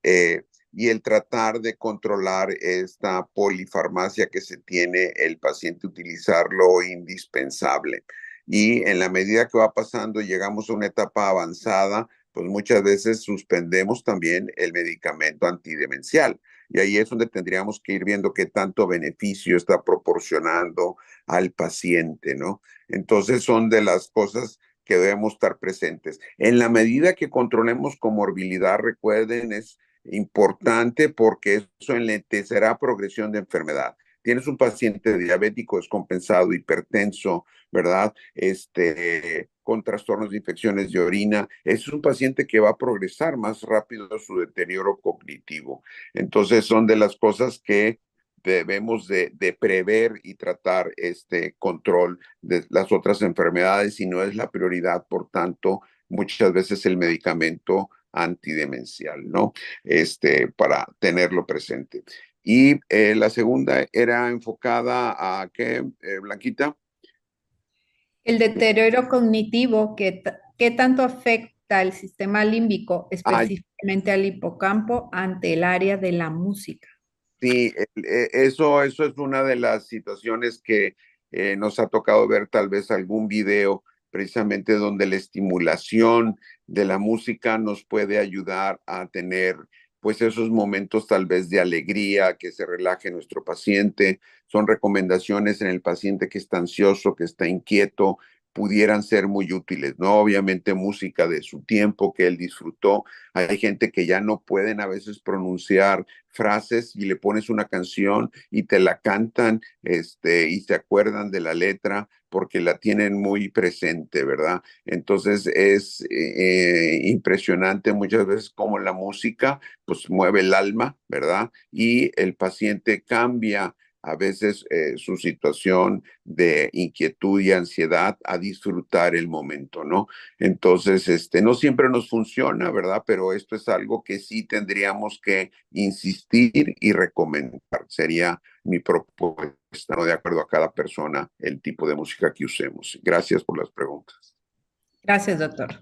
y el tratar de controlar esta polifarmacia que se tiene, el paciente utilizar lo indispensable. Y en la medida que va pasando, llegamos a una etapa avanzada, pues muchas veces suspendemos también el medicamento antidemencial. Y ahí es donde tendríamos que ir viendo qué tanto beneficio está proporcionando al paciente, ¿no? Entonces son de las cosas que debemos estar presentes. En la medida que controlemos comorbilidad, recuerden, es importante porque eso enlentecerá progresión de enfermedad. tienes un paciente diabético descompensado, hipertenso, ¿verdad? Con trastornos de infecciones de orina, es un paciente que va a progresar más rápido su deterioro cognitivo. Entonces son de las cosas que debemos de prever y tratar este control de las otras enfermedades y no es la prioridad, por tanto, muchas veces el medicamento antidemencial, ¿no? Para tenerlo presente. Y la segunda era enfocada a ¿qué, Blanquita? El deterioro cognitivo, ¿qué tanto afecta el sistema límbico, Ah, específicamente al hipocampo, ante el área de la música? sí, eso es una de las situaciones que nos ha tocado ver tal vez algún video precisamente donde la estimulación de la música nos puede ayudar a tener pues esos momentos tal vez de alegría, que se relaje nuestro paciente. Son recomendaciones en el paciente que está ansioso, que está inquieto, pudieran ser muy útiles, ¿no? Obviamente música de su tiempo que él disfrutó. Hay gente que ya no pueden a veces pronunciar frases y le pones una canción y te la cantan, y se acuerdan de la letra porque la tienen muy presente, ¿verdad? Entonces es impresionante muchas veces cómo la música pues mueve el alma, ¿verdad? Y el paciente cambia a veces su situación de inquietud y ansiedad a disfrutar el momento, ¿no? Entonces, no siempre nos funciona, ¿verdad? Pero esto es algo que sí tendríamos que insistir y recomendar. Sería mi propuesta, ¿no? De acuerdo a cada persona, el tipo de música que usemos. Gracias por las preguntas. Gracias, doctor.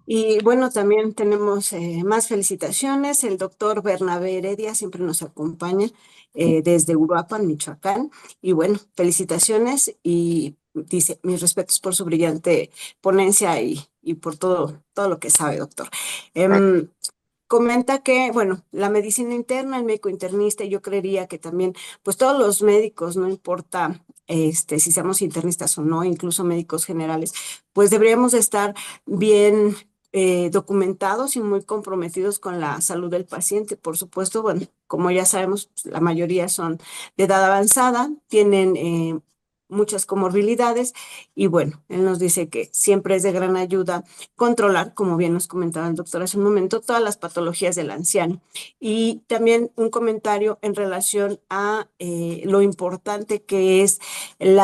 Y bueno, también tenemos más felicitaciones. El doctor Bernabé Heredia siempre nos acompaña desde Uruapan, Michoacán. Y bueno, felicitaciones y dice, mis respetos por su brillante ponencia y por todo lo que sabe, doctor. Comenta que, bueno, la medicina interna, el médico internista, yo creería que también, pues todos los médicos, no importa si seamos internistas o no, incluso médicos generales, pues deberíamos de estar bien documentados y muy comprometidos con la salud del paciente. Por supuesto, bueno, como ya sabemos, pues, la mayoría son de edad avanzada, tienen muchas comorbilidades y bueno, él nos dice que siempre es de gran ayuda controlar, como bien nos comentaba el doctor hace un momento, todas las patologías del anciano. Y también un comentario en relación a lo importante que es el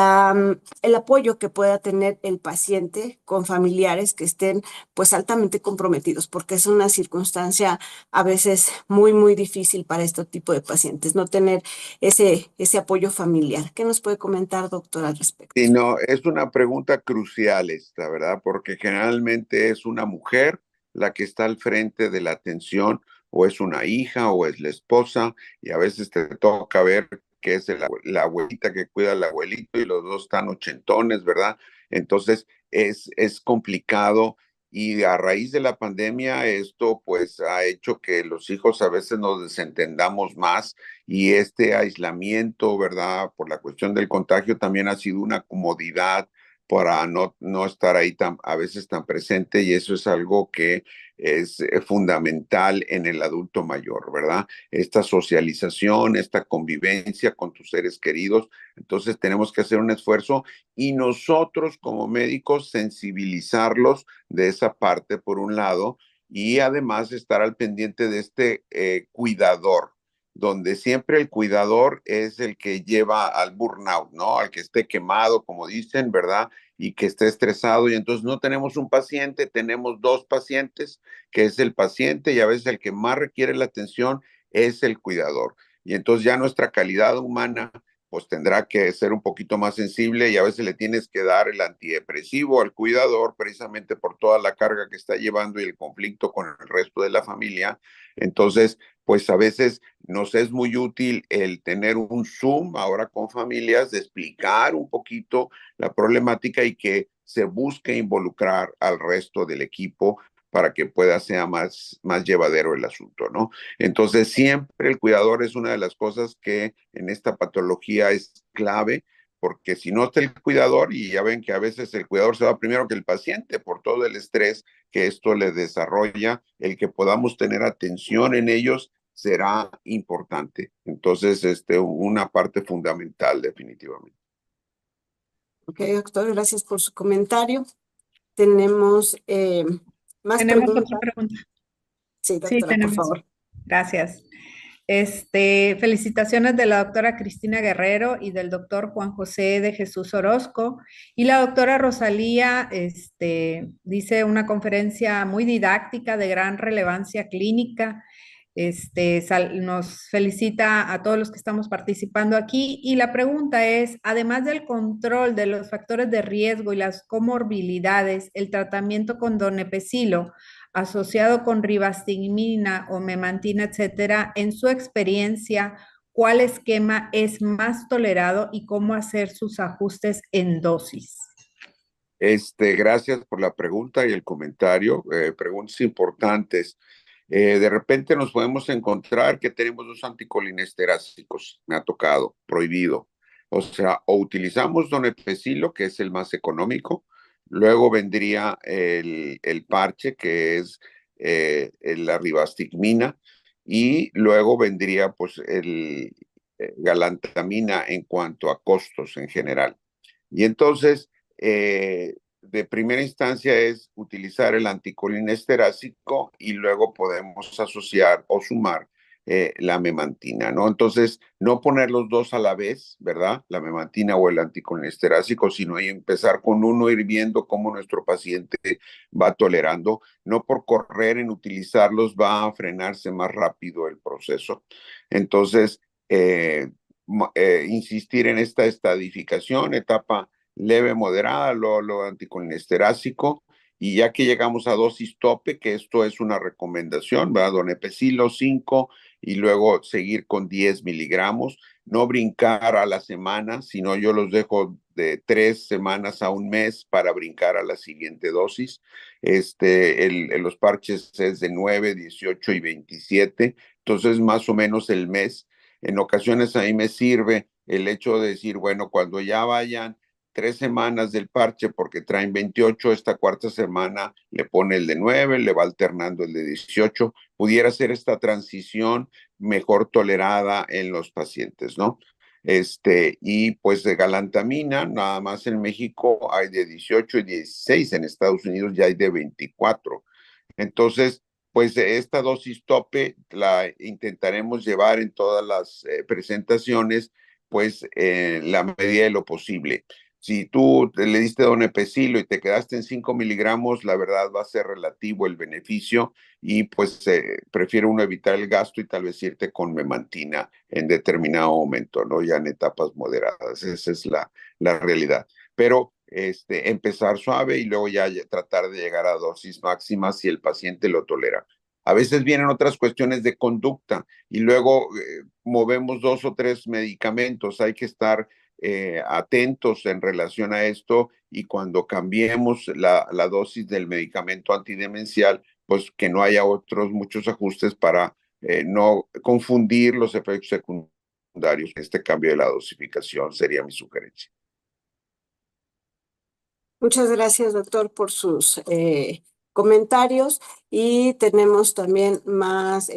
apoyo que pueda tener el paciente con familiares que estén pues altamente comprometidos, porque es una circunstancia a veces muy difícil para este tipo de pacientes, no tener ese apoyo familiar. ¿Qué nos puede comentar, doctor, al respecto? Sí, no, es una pregunta crucial esta, ¿verdad? Porque generalmente es una mujer la que está al frente de la atención, o es una hija, o es la esposa, y a veces te toca ver que es la abuelita que cuida al abuelito y los dos están ochentones, ¿verdad? Entonces es complicado y a raíz de la pandemia esto pues ha hecho que los hijos a veces nos desentendamos más y este aislamiento, ¿verdad? Por la cuestión del contagio también ha sido una comodidad para no estar ahí a veces tan presente y eso es algo que es fundamental en el adulto mayor, ¿verdad? Esta socialización, esta convivencia con tus seres queridos. Entonces tenemos que hacer un esfuerzo y nosotros como médicos sensibilizarlos de esa parte por un lado y además estar al pendiente de este cuidador, donde siempre el cuidador es el que lleva al burnout, ¿no? Al que esté quemado, como dicen, ¿verdad? Y que esté estresado. Y entonces no tenemos un paciente, tenemos dos pacientes, que es el paciente y a veces el que más requiere la atención es el cuidador. Y entonces ya nuestra calidad humana pues tendrá que ser un poquito más sensible y a veces le tienes que dar el antidepresivo al cuidador precisamente por toda la carga que está llevando y el conflicto con el resto de la familia. Entonces, pues a veces nos es muy útil el tener un Zoom ahora con familias, de explicar un poquito la problemática y que se busque involucrar al resto del equipo para que pueda ser más llevadero el asunto, ¿no? Entonces, siempre el cuidador es una de las cosas que en esta patología es clave, porque si no está el cuidador, y ya ven que a veces el cuidador se va primero que el paciente por todo el estrés que esto le desarrolla, el que podamos tener atención en ellos será importante. Entonces, una parte fundamental definitivamente. Ok, doctor, gracias por su comentario. Tenemos más Tenemos otra preguntas. pregunta. Sí, Sí, doctora, por tenemos. favor. Gracias. Felicitaciones de la doctora Cristina Guerrero y del doctor Juan José de Jesús Orozco. Y la doctora Rosalía, dice una conferencia muy didáctica de gran relevancia clínica. Nos felicita a todos los que estamos participando aquí. Y la pregunta es, además del control de los factores de riesgo y las comorbilidades, el tratamiento con donepezilo asociado con ribastigmina o memantina, etcétera, en su experiencia, ¿cuál esquema es más tolerado y cómo hacer sus ajustes en dosis? Gracias por la pregunta y el comentario. Preguntas importantes. De repente nos podemos encontrar que tenemos dos anticolinesteráticos, me ha tocado, prohibido. O sea, o utilizamos donepezilo, que es el más económico, luego vendría el parche, que es la ribastigmina, y luego vendría pues el galantamina en cuanto a costos en general. Y entonces, de primera instancia es utilizar el anticolinesterásico y luego podemos asociar o sumar la memantina, ¿no? Entonces, no poner los dos a la vez, ¿verdad? La memantina o el anticolinesterásico, sino empezar con uno, ir viendo cómo nuestro paciente va tolerando. No por correr en utilizarlos va a frenarse más rápido el proceso. Entonces, insistir en esta estadificación, etapa leve, moderada, lo anticolinesterásico, y ya que llegamos a dosis tope, que esto es una recomendación, ¿verdad? Donepezilo 5 y luego seguir con 10 miligramos, no brincar a la semana, sino yo los dejo de 3 semanas a un mes para brincar a la siguiente dosis. Los parches es de 9, 18 y 27, entonces más o menos el mes. En ocasiones ahí me sirve el hecho de decir, bueno, cuando ya vayan 3 semanas del parche, porque traen 28, esta cuarta semana le pone el de 9, le va alternando el de 18, pudiera ser esta transición mejor tolerada en los pacientes, ¿no? Y pues de galantamina, nada más en México hay de 18 y 16, en Estados Unidos ya hay de 24. Entonces, pues esta dosis tope la intentaremos llevar en todas las presentaciones, pues en la medida de lo posible. Si tú le diste donepezilo y te quedaste en 5 miligramos, la verdad va a ser relativo el beneficio y pues prefiere uno evitar el gasto y tal vez irte con memantina en determinado momento, ¿no? Ya en etapas moderadas. Esa es la realidad. Pero empezar suave y luego ya tratar de llegar a dosis máximas si el paciente lo tolera. A veces vienen otras cuestiones de conducta y luego movemos 2 o 3 medicamentos. Hay que estar atentos en relación a esto y cuando cambiemos la dosis del medicamento antidemencial, pues que no haya otros muchos ajustes para no confundir los efectos secundarios. Este cambio de la dosificación sería mi sugerencia. Muchas gracias, doctor, por sus comentarios y tenemos también más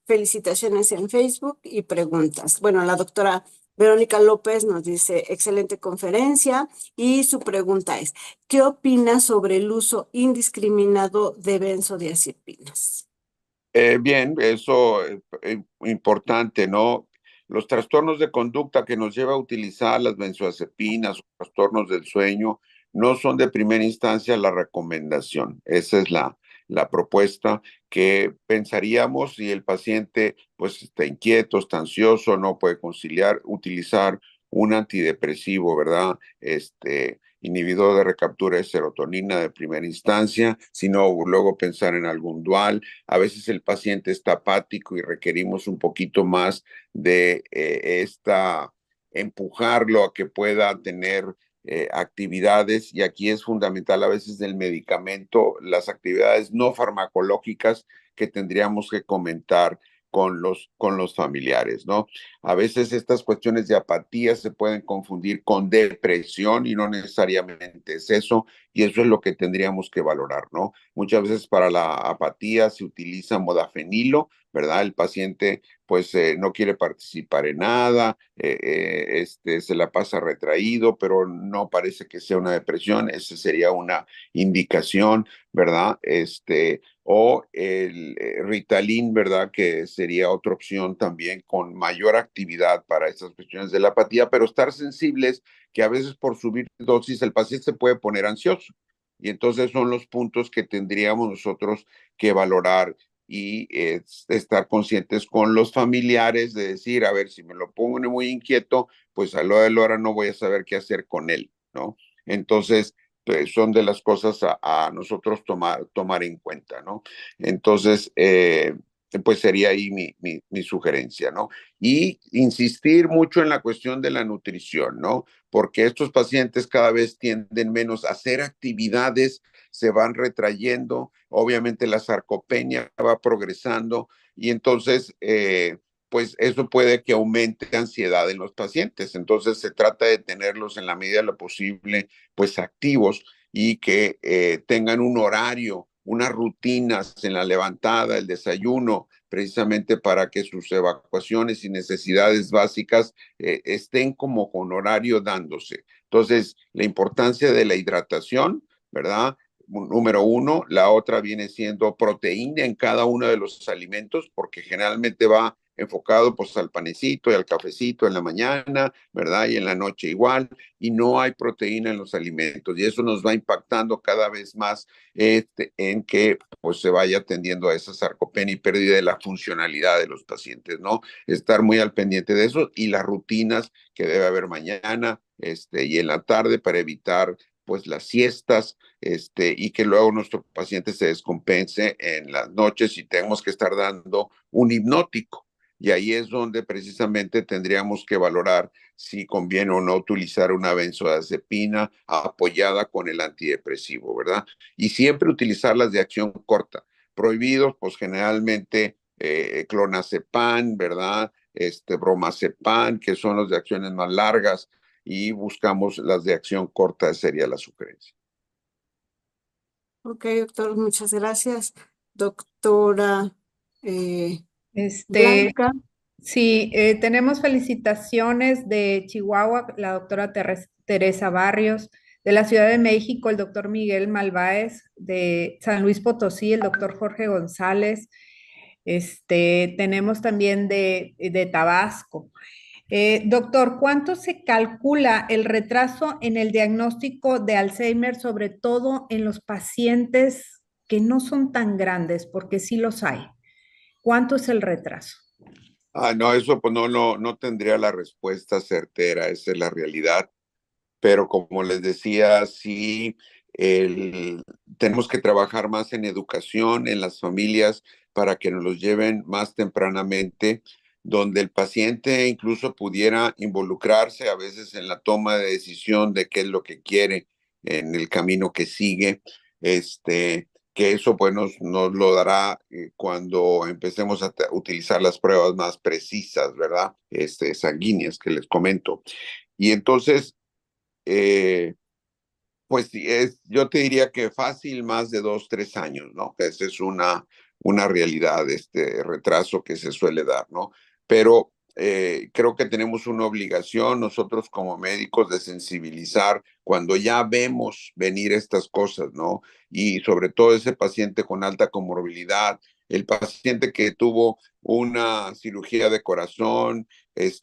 felicitaciones en Facebook y preguntas. Bueno, la doctora Verónica López nos dice, excelente conferencia y su pregunta es, ¿qué opina sobre el uso indiscriminado de benzodiazepinas? Bien, eso es importante, ¿no? Los trastornos de conducta que nos lleva a utilizar las benzodiazepinas o trastornos del sueño no son de primera instancia la recomendación. Esa es la propuesta que pensaríamos si el paciente pues está inquieto, está ansioso, no puede conciliar, utilizar un antidepresivo, ¿verdad? Inhibidor de recaptura de serotonina de primera instancia, sino luego pensar en algún dual. A veces el paciente está apático y requerimos un poquito más de empujarlo a que pueda tener actividades, y aquí es fundamental a veces del medicamento, las actividades no farmacológicas que tendríamos que comentar con los familiares, ¿no? A veces estas cuestiones de apatía se pueden confundir con depresión y no necesariamente es eso, y eso es lo que tendríamos que valorar, ¿no? Muchas veces para la apatía se utiliza modafinilo, ¿verdad? El paciente pues no quiere participar en nada, se la pasa retraído, pero no parece que sea una depresión, esa sería una indicación, ¿verdad? O el Ritalin, ¿verdad? Que sería otra opción también con mayor actividad para estas cuestiones de la apatía, pero estar sensibles que a veces por subir dosis el paciente se puede poner ansioso. Y entonces son los puntos que tendríamos nosotros que valorar y estar conscientes con los familiares de decir, a ver, si me lo pongo muy inquieto, pues a lo de la hora no voy a saber qué hacer con él, ¿no? Entonces, pues, son de las cosas a nosotros tomar en cuenta, ¿no? Entonces, pues sería ahí mi sugerencia, ¿no? Y insistir mucho en la cuestión de la nutrición, ¿no? Porque estos pacientes cada vez tienden menos a hacer actividades, se van retrayendo, obviamente la sarcopenia va progresando y entonces, pues eso puede que aumente ansiedad en los pacientes. Entonces se trata de tenerlos en la medida de lo posible, pues activos y que tengan un horario, unas rutinas en la levantada, el desayuno, precisamente para que sus evacuaciones y necesidades básicas estén como con horario dándose. Entonces, la importancia de la hidratación, ¿verdad? Número uno, la otra viene siendo proteína en cada uno de los alimentos, porque generalmente va enfocado pues al panecito y al cafecito en la mañana, ¿verdad? Y en la noche igual, y no hay proteína en los alimentos, y eso nos va impactando cada vez más en que pues se vaya atendiendo a esa sarcopenia y pérdida de la funcionalidad de los pacientes, ¿no? Estar muy al pendiente de eso y las rutinas que debe haber mañana y en la tarde para evitar pues las siestas, y que luego nuestro paciente se descompense en las noches y tenemos que estar dando un hipnótico. Y ahí es donde precisamente tendríamos que valorar si conviene o no utilizar una benzodiazepina apoyada con el antidepresivo, ¿verdad? Y siempre utilizarlas de acción corta. Prohibidos, pues generalmente clonazepam, ¿verdad? Bromazepam, que son los de acciones más largas, y buscamos las de acción corta, sería la sugerencia. Ok, doctor, muchas gracias. Doctora Este, Blanca. sí, tenemos felicitaciones de Chihuahua, la doctora Teresa Barrios, de la Ciudad de México, el doctor Miguel Malváez, de San Luis Potosí, el doctor Jorge González. Tenemos también de Tabasco. Doctor, ¿cuánto se calcula el retraso en el diagnóstico de Alzheimer, sobre todo en los pacientes que no son tan grandes, porque sí los hay? ¿Cuánto es el retraso? No, eso pues no tendría la respuesta certera, esa es la realidad. Pero como les decía, sí, tenemos que trabajar más en educación, en las familias, para que nos los lleven más tempranamente, donde el paciente incluso pudiera involucrarse a veces en la toma de decisión de qué es lo que quiere en el camino que sigue, que eso pues nos lo dará cuando empecemos a utilizar las pruebas más precisas, ¿verdad? Sanguíneas que les comento. Y entonces, pues sí, yo te diría que fácil más de 2, 3 años, ¿no? Esa es una realidad, este retraso que se suele dar, ¿no? Pero creo que tenemos una obligación nosotros como médicos de sensibilizar cuando ya vemos venir estas cosas, ¿no? Y sobre todo ese paciente con alta comorbilidad, el paciente que tuvo una cirugía de corazón,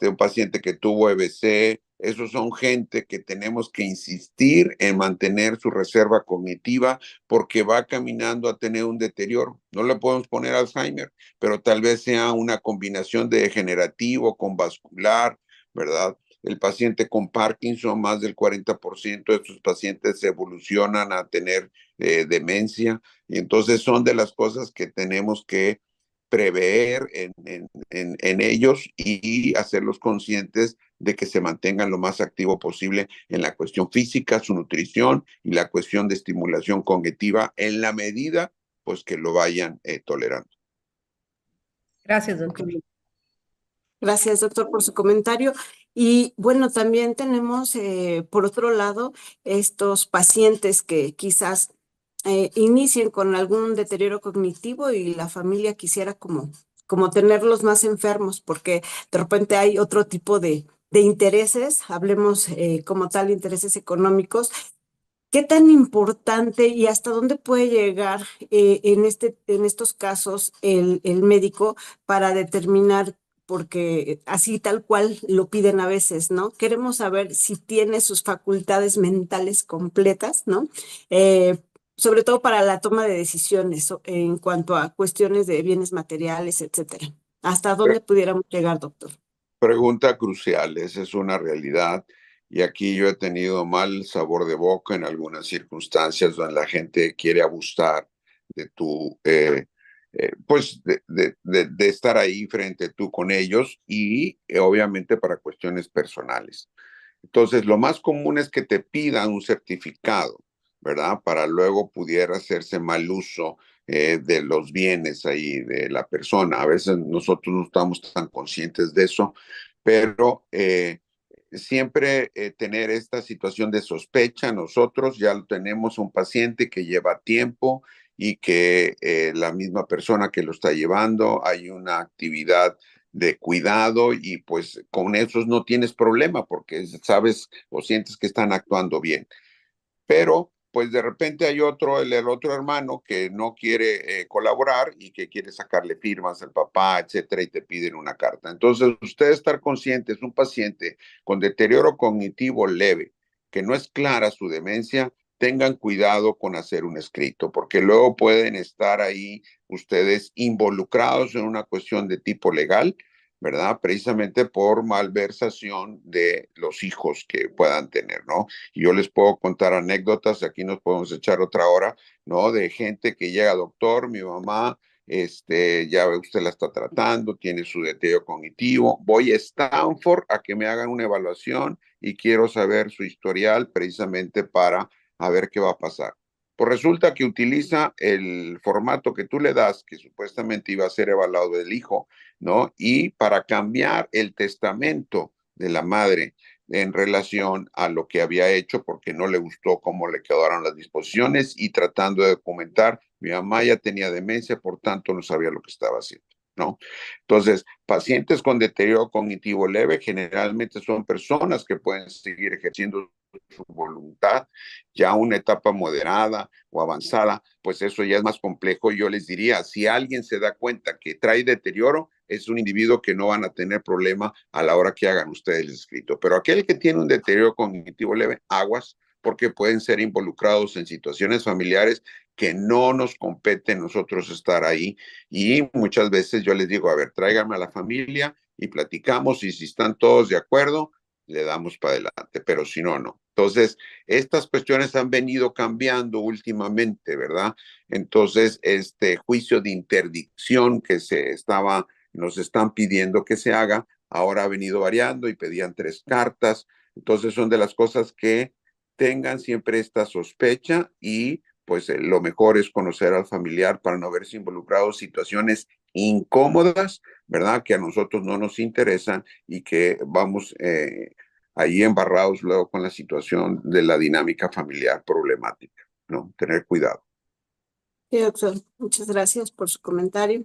un paciente que tuvo EBC, esos son gente que tenemos que insistir en mantener su reserva cognitiva porque va caminando a tener un deterioro. No le podemos poner Alzheimer, pero tal vez sea una combinación de degenerativo con vascular, ¿verdad? El paciente con Parkinson, más del 40% de estos pacientes evolucionan a tener demencia. Y entonces son de las cosas que tenemos que prever en ellos y hacerlos conscientes de que se mantengan lo más activo posible en la cuestión física, su nutrición y la cuestión de estimulación cognitiva en la medida pues que lo vayan tolerando. Gracias, Ok. doctor. Gracias, doctor, por su comentario. Y bueno, también tenemos, por otro lado, estos pacientes que quizás inicien con algún deterioro cognitivo y la familia quisiera como tenerlos más enfermos, porque de repente hay otro tipo de intereses, hablemos como tal, intereses económicos. ¿Qué tan importante y hasta dónde puede llegar en estos casos el médico para determinar, porque así tal cual lo piden a veces, ¿no? Queremos saber si tiene sus facultades mentales completas, ¿no? Eh, Sobre todo para la toma de decisiones en cuanto a cuestiones de bienes materiales, etcétera. ¿Hasta dónde pudiéramos llegar, doctor? Pregunta crucial, esa es una realidad. Y aquí yo he tenido mal sabor de boca en algunas circunstancias donde la gente quiere abusar de tu, pues de estar ahí frente tú con ellos y obviamente para cuestiones personales. Entonces, lo más común es que te pidan un certificado, ¿verdad? Para luego pudiera hacerse mal uso de los bienes ahí de la persona. A veces nosotros no estamos tan conscientes de eso, pero siempre tener esta situación de sospecha. Nosotros ya lo tenemos un paciente que lleva tiempo y que la misma persona que lo está llevando, hay una actividad de cuidado y pues con esos no tienes problema porque sabes o sientes que están actuando bien. Pero pues de repente hay otro, el otro hermano que no quiere colaborar y que quiere sacarle firmas al papá, etcétera, y te piden una carta. Entonces, usted estar consciente, es un paciente con deterioro cognitivo leve, que no es clara su demencia, tengan cuidado con hacer un escrito, porque luego pueden estar ahí ustedes involucrados en una cuestión de tipo legal, ¿verdad? Precisamente por malversación de los hijos que puedan tener, ¿no? Y yo les puedo contar anécdotas, aquí nos podemos echar otra hora, ¿no? De gente que llega, doctor, mi mamá, ya ve usted la está tratando, tiene su deterioro cognitivo, voy a Stanford a que me hagan una evaluación y quiero saber su historial precisamente para a ver qué va a pasar. Pues resulta que utiliza el formato que tú le das, que supuestamente iba a ser evaluado del hijo, ¿no? Y para cambiar el testamento de la madre en relación a lo que había hecho porque no le gustó cómo le quedaron las disposiciones y tratando de documentar, mi mamá ya tenía demencia, por tanto no sabía lo que estaba haciendo, ¿no? Entonces, pacientes con deterioro cognitivo leve generalmente son personas que pueden seguir ejerciendo su voluntad, ya una etapa moderada o avanzada, pues eso ya es más complejo. Yo les diría, si alguien se da cuenta que trae deterioro, es un individuo que no van a tener problema a la hora que hagan ustedes el escrito. Pero aquel que tiene un deterioro cognitivo leve, aguas, porque pueden ser involucrados en situaciones familiares que no nos compete nosotros estar ahí. Y muchas veces yo les digo, a ver, tráiganme a la familia y platicamos y si están todos de acuerdo, le damos para adelante, pero si no, no. Entonces, estas cuestiones han venido cambiando últimamente, ¿verdad? Entonces, este juicio de interdicción que nos están pidiendo que se haga, ahora ha venido variando y pedían 3 cartas. Entonces, son de las cosas que tengan siempre esta sospecha y pues lo mejor es conocer al familiar para no verse involucrados en situaciones incómodas, ¿verdad? Que a nosotros no nos interesan y que vamos ahí embarrados luego con la situación de la dinámica familiar problemática, ¿no? Tener cuidado. Sí, doctor, muchas gracias por su comentario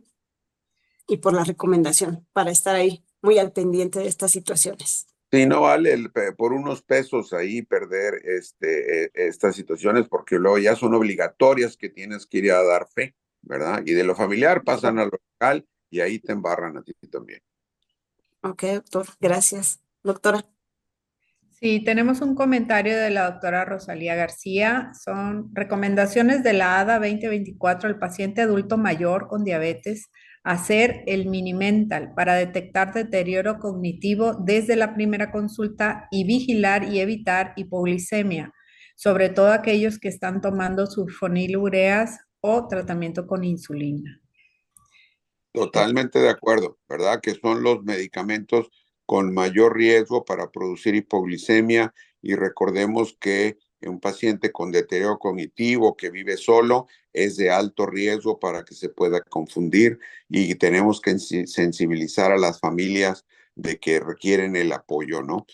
y por la recomendación para estar ahí muy al pendiente de estas situaciones. Sí, no vale por unos pesos ahí perder estas situaciones porque luego ya son obligatorias que tienes que ir a dar fe, ¿verdad? Y de lo familiar pasan a lo local y ahí te embarran a ti también. Ok, doctor, gracias. Doctora. Sí, tenemos un comentario de la doctora Rosalía García. Son recomendaciones de la ADA 2024 al paciente adulto mayor con diabetes, hacer el mini-mental para detectar deterioro cognitivo desde la primera consulta y vigilar y evitar hipoglicemia, sobre todo aquellos que están tomando sulfonilureas o tratamiento con insulina. Totalmente de acuerdo, ¿verdad? Que son los medicamentos con mayor riesgo para producir hipoglicemia y recordemos que un paciente con deterioro cognitivo que vive solo es de alto riesgo para que se pueda confundir y tenemos que sensibilizar a las familias de que requieren el apoyo, ¿no?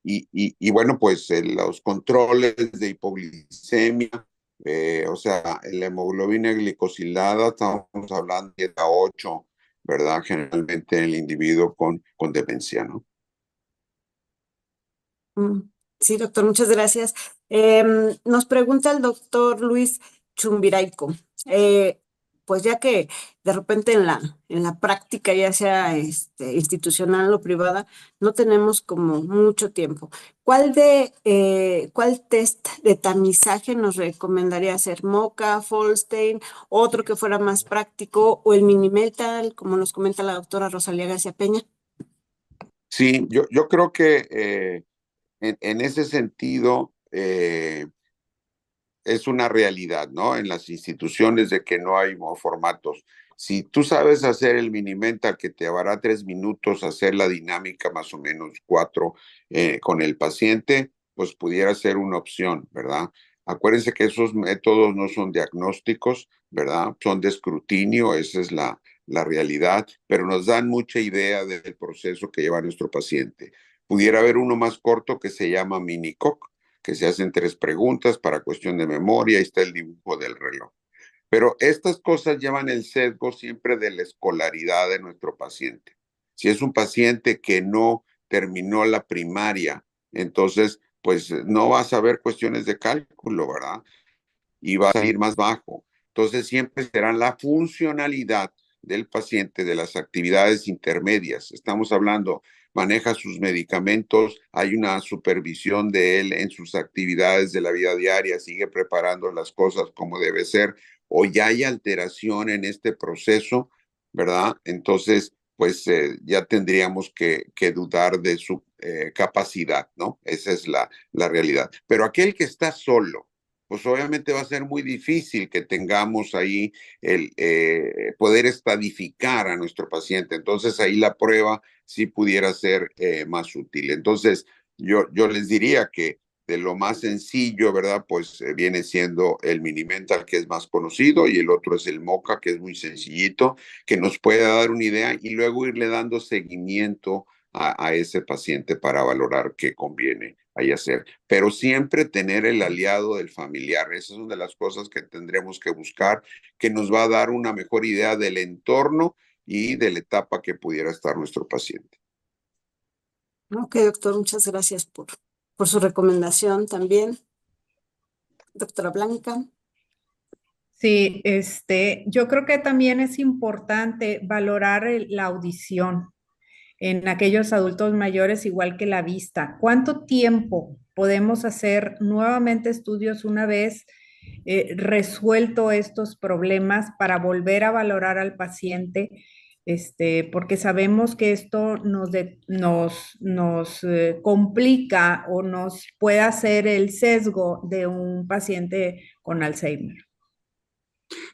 Y bueno, pues los controles de hipoglicemia, o sea, la hemoglobina glicosilada, estamos hablando de 8, ¿verdad? Generalmente en el individuo con demencia, ¿no? Sí, doctor, muchas gracias. Nos pregunta el doctor Luis Chumbiraico, pues ya que de repente en la práctica, ya sea institucional o privada, no tenemos como mucho tiempo. ¿Cuál test de tamizaje nos recomendaría hacer? ¿Moca, Folstein, otro que fuera más práctico o el Minimetal, como nos comenta la doctora Rosalía García Peña? Sí, yo creo que en ese sentido, es una realidad, ¿no? En las instituciones de que no hay formatos. Si tú sabes hacer el Minimental, que te llevará 3 minutos hacer la dinámica, más o menos 4, con el paciente, pues pudiera ser una opción, ¿verdad? Acuérdense que esos métodos no son diagnósticos, ¿verdad? Son de escrutinio, esa es la realidad, pero nos dan mucha idea del proceso que lleva nuestro paciente. Pudiera haber uno más corto que se llama Minicoc, que se hacen 3 preguntas para cuestión de memoria, ahí está el dibujo del reloj. Pero estas cosas llevan el sesgo siempre de la escolaridad de nuestro paciente. Si es un paciente que no terminó la primaria, entonces pues no va a saber cuestiones de cálculo, ¿verdad? Y va a ir más bajo. Entonces siempre será la funcionalidad del paciente de las actividades intermedias. Estamos hablando, maneja sus medicamentos, hay una supervisión de él en sus actividades de la vida diaria, sigue preparando las cosas como debe ser, o ya hay alteración en este proceso, ¿verdad? Entonces, pues ya tendríamos que dudar de su capacidad, ¿no? Esa es la realidad. Pero aquel que está solo, pues obviamente va a ser muy difícil que tengamos ahí el poder estadificar a nuestro paciente. Entonces ahí la prueba sí pudiera ser más útil. Entonces yo les diría que de lo más sencillo, ¿verdad? Pues viene siendo el Minimental, que es más conocido, y el otro es el MOCA, que es muy sencillito, que nos puede dar una idea y luego irle dando seguimiento a ese paciente para valorar qué conviene ahí hacer. Pero siempre tener el aliado del familiar. Esa es una de las cosas que tendremos que buscar, que nos va a dar una mejor idea del entorno y de la etapa que pudiera estar nuestro paciente. Ok, doctor, muchas gracias por su recomendación también. Doctora Blanca. Sí, yo creo que también es importante valorar la audición en aquellos adultos mayores, igual que la vista. ¿Cuánto tiempo podemos hacer nuevamente estudios una vez resuelto estos problemas para volver a valorar al paciente? Porque sabemos que esto nos complica o nos puede hacer el sesgo de un paciente con Alzheimer.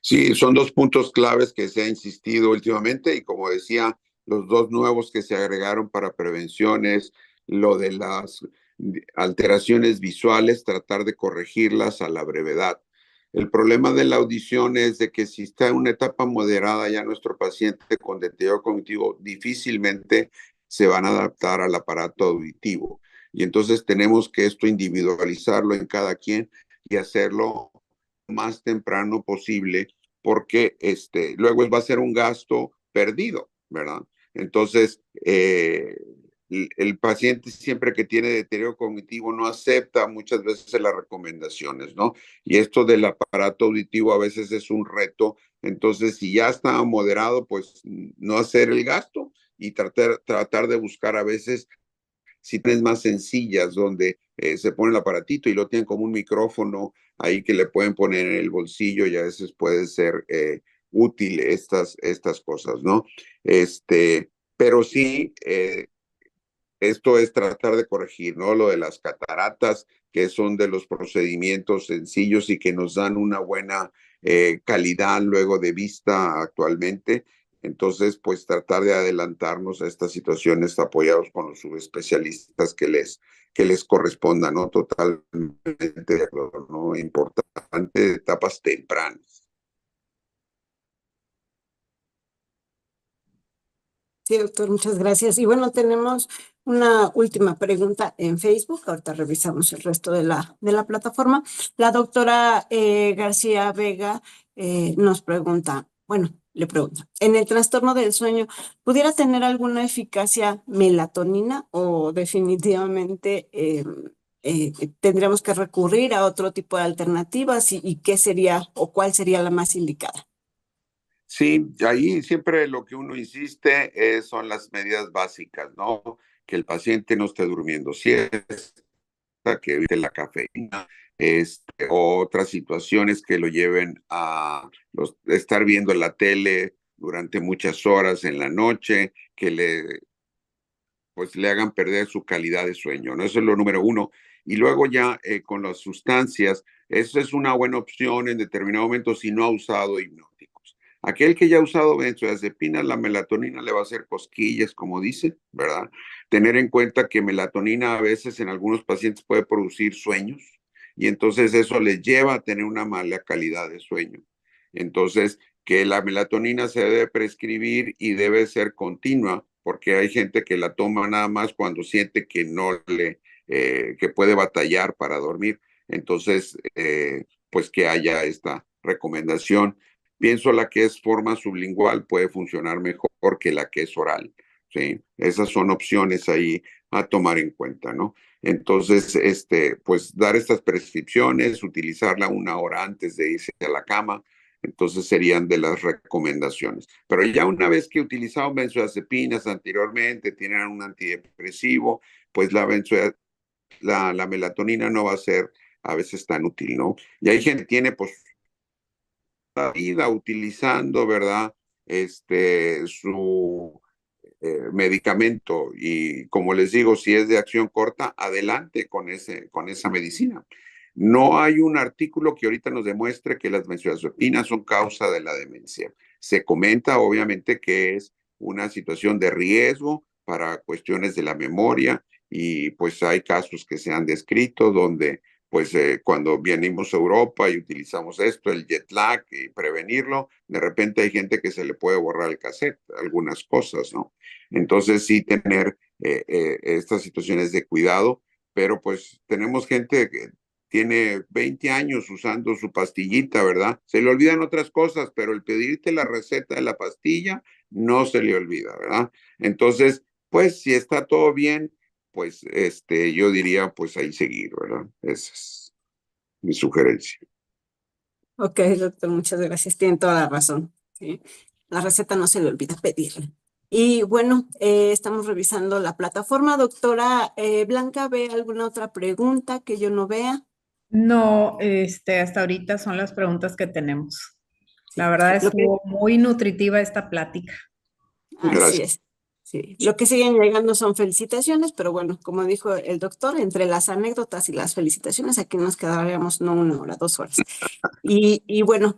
Sí, son 2 puntos claves que se ha insistido últimamente y como decía, los 2 nuevos que se agregaron para prevención es lo de las alteraciones visuales, tratar de corregirlas a la brevedad. El problema de la audición es de que si está en una etapa moderada ya nuestro paciente con deterioro cognitivo difícilmente se van a adaptar al aparato auditivo. Y entonces tenemos que esto individualizarlo en cada quien y hacerlo más temprano posible, porque luego va a ser un gasto perdido, ¿verdad? Entonces, el paciente siempre que tiene deterioro cognitivo no acepta muchas veces las recomendaciones, ¿no? Y esto del aparato auditivo a veces es un reto. Entonces, si ya está moderado, pues no hacer el gasto y tratar de buscar a veces si tienes más sencillas donde se pone el aparatito y lo tienen como un micrófono ahí que le pueden poner en el bolsillo y a veces puede ser útil estas cosas, ¿no? Pero sí, esto es tratar de corregir, ¿no? Lo de las cataratas, que son de los procedimientos sencillos y que nos dan una buena calidad luego de vista actualmente. Entonces, pues tratar de adelantarnos a estas situaciones apoyados con los subespecialistas que les corresponda, ¿no? Totalmente de acuerdo, ¿no? Importante, etapas tempranas. Sí, doctor, muchas gracias. Y bueno, tenemos una última pregunta en Facebook. Ahorita revisamos el resto de la plataforma. La doctora García Vega nos pregunta, bueno, le pregunta, ¿en el trastorno del sueño pudiera tener alguna eficacia melatonina o definitivamente tendríamos que recurrir a otro tipo de alternativas y qué sería o cuál sería la más indicada? Sí, ahí siempre lo que uno insiste son las medidas básicas, ¿no? Que el paciente no esté durmiendo siesta, que evite la cafeína, otras situaciones que lo lleven a estar viendo la tele durante muchas horas en la noche, que pues le hagan perder su calidad de sueño, ¿no? Eso es lo número uno. Y luego ya con las sustancias, eso es una buena opción en determinado momento si no ha usado hipnóticos. Aquel que ya ha usado benzodiazepinas, la melatonina le va a hacer cosquillas, como dice, ¿verdad? Tener en cuenta que melatonina a veces en algunos pacientes puede producir sueños y entonces eso les lleva a tener una mala calidad de sueño. Entonces, que la melatonina se debe prescribir y debe ser continua, porque hay gente que la toma nada más cuando siente que que puede batallar para dormir. Entonces, pues que haya esta recomendación. Pienso la que es forma sublingual puede funcionar mejor que la que es oral. ¿Sí? Esas son opciones ahí a tomar en cuenta, ¿no? Entonces, pues dar estas prescripciones, utilizarla una hora antes de irse a la cama, entonces serían de las recomendaciones. Pero ya una vez que utilizaban benzodiazepinas anteriormente, tienen un antidepresivo, pues la melatonina no va a ser a veces tan útil, ¿no? Y hay gente que tiene pues la vida utilizando, ¿verdad? Su medicamento y como les digo, si es de acción corta, adelante con esa medicina. No hay un artículo que ahorita nos demuestre que las benzodiazepinas son causa de la demencia. Se comenta obviamente que es una situación de riesgo para cuestiones de la memoria y pues hay casos que se han descrito donde pues cuando venimos a Europa y utilizamos esto, el jet lag y prevenirlo, de repente hay gente que se le puede borrar el cassette, algunas cosas, ¿no? Entonces sí tener estas situaciones de cuidado, pero pues tenemos gente que tiene 20 años usando su pastillita, ¿verdad? Se le olvidan otras cosas, pero el pedirte la receta de la pastilla no se le olvida, ¿verdad? Entonces, pues si está todo bien, pues yo diría pues ahí seguir, ¿verdad? Esa es mi sugerencia. Ok, doctor, muchas gracias. Tienen toda la razón. ¿Sí? La receta no se le olvida pedirla. Y bueno, estamos revisando la plataforma. Doctora Blanca, ¿ve alguna otra pregunta que yo no vea? No, hasta ahorita son las preguntas que tenemos. La Sí. verdad Lo que, estuvo muy nutritiva esta plática. así Gracias. es. Sí. Lo que siguen llegando son felicitaciones, pero bueno, como dijo el doctor, entre las anécdotas y las felicitaciones, aquí nos quedaríamos no 1 hora, 2 horas. Y bueno,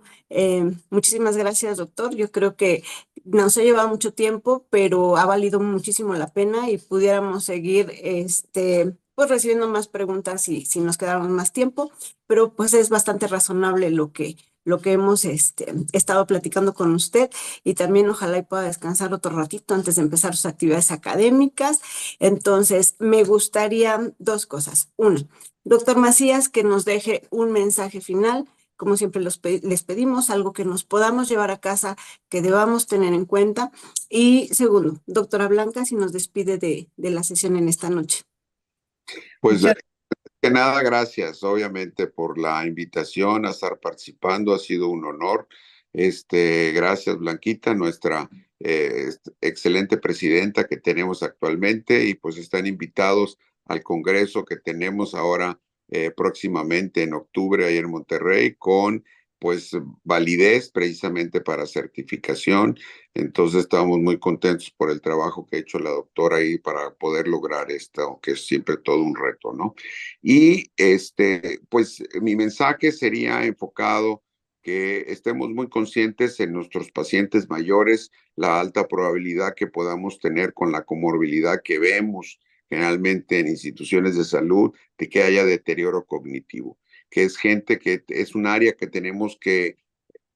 muchísimas gracias, doctor. Yo creo que nos ha llevado mucho tiempo, pero ha valido muchísimo la pena y pudiéramos seguir pues recibiendo más preguntas si nos quedáramos más tiempo, pero pues es bastante razonable lo que hemos estado platicando con usted y también ojalá y pueda descansar otro ratito antes de empezar sus actividades académicas. Entonces, me gustaría dos cosas. Una, doctor Macías, que nos deje un mensaje final como siempre les pedimos, algo que nos podamos llevar a casa, que debamos tener en cuenta. Y segundo, doctora Blanca, si nos despide de la sesión en esta noche. Pues Muchas que nada, gracias, obviamente, por la invitación a estar participando. Ha sido un honor. Gracias, Blanquita, nuestra excelente presidenta que tenemos actualmente, y pues están invitados al congreso que tenemos ahora próximamente en octubre ahí en Monterrey con pues validez precisamente para certificación. Entonces estamos muy contentos por el trabajo que ha hecho la doctora ahí para poder lograr esto, que es siempre todo un reto, ¿no? Y pues mi mensaje sería enfocado que estemos muy conscientes en nuestros pacientes mayores, la alta probabilidad que podamos tener con la comorbilidad que vemos generalmente en instituciones de salud, de que haya deterioro cognitivo, que es gente que es un área que tenemos que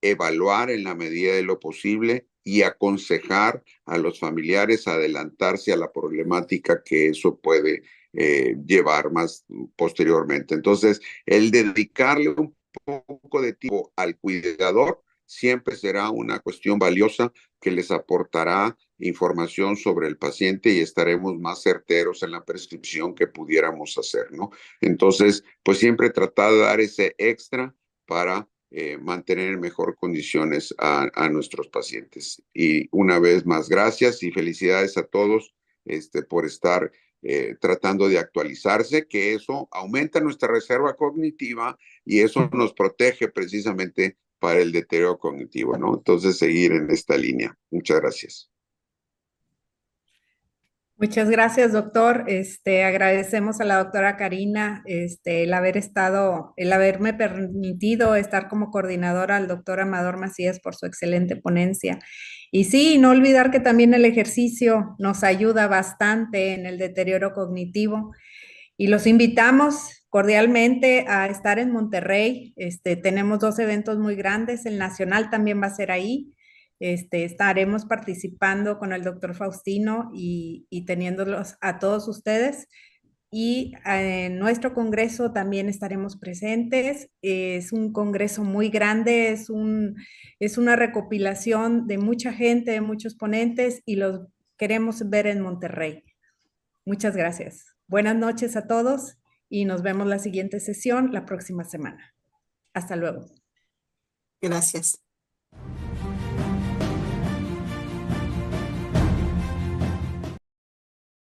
evaluar en la medida de lo posible y aconsejar a los familiares a adelantarse a la problemática que eso puede llevar más posteriormente. Entonces, el dedicarle un poco de tiempo al cuidador siempre será una cuestión valiosa que les aportará información sobre el paciente y estaremos más certeros en la prescripción que pudiéramos hacer, ¿no? Entonces, pues siempre tratar de dar ese extra para mantener en mejor condiciones a nuestros pacientes. Y una vez más, gracias y felicidades a todos por estar tratando de actualizarse, que eso aumenta nuestra reserva cognitiva y eso nos protege precisamente para el deterioro cognitivo, ¿no? Entonces, seguir en esta línea. Muchas gracias. Muchas gracias, doctor. Agradecemos a la doctora Karina, el haberme permitido estar como coordinadora al doctor Amador Macías por su excelente ponencia. Y sí, no olvidar que también el ejercicio nos ayuda bastante en el deterioro cognitivo. Y los invitamos cordialmente a estar en Monterrey. Tenemos dos eventos muy grandes. El nacional también va a ser ahí. Estaremos participando con el doctor Faustino y teniéndolos a todos ustedes. Y en nuestro congreso también estaremos presentes. Es un congreso muy grande, es una recopilación de mucha gente, de muchos ponentes y los queremos ver en Monterrey. Muchas gracias. Buenas noches a todos y nos vemos la siguiente sesión la próxima semana. Hasta luego. Gracias.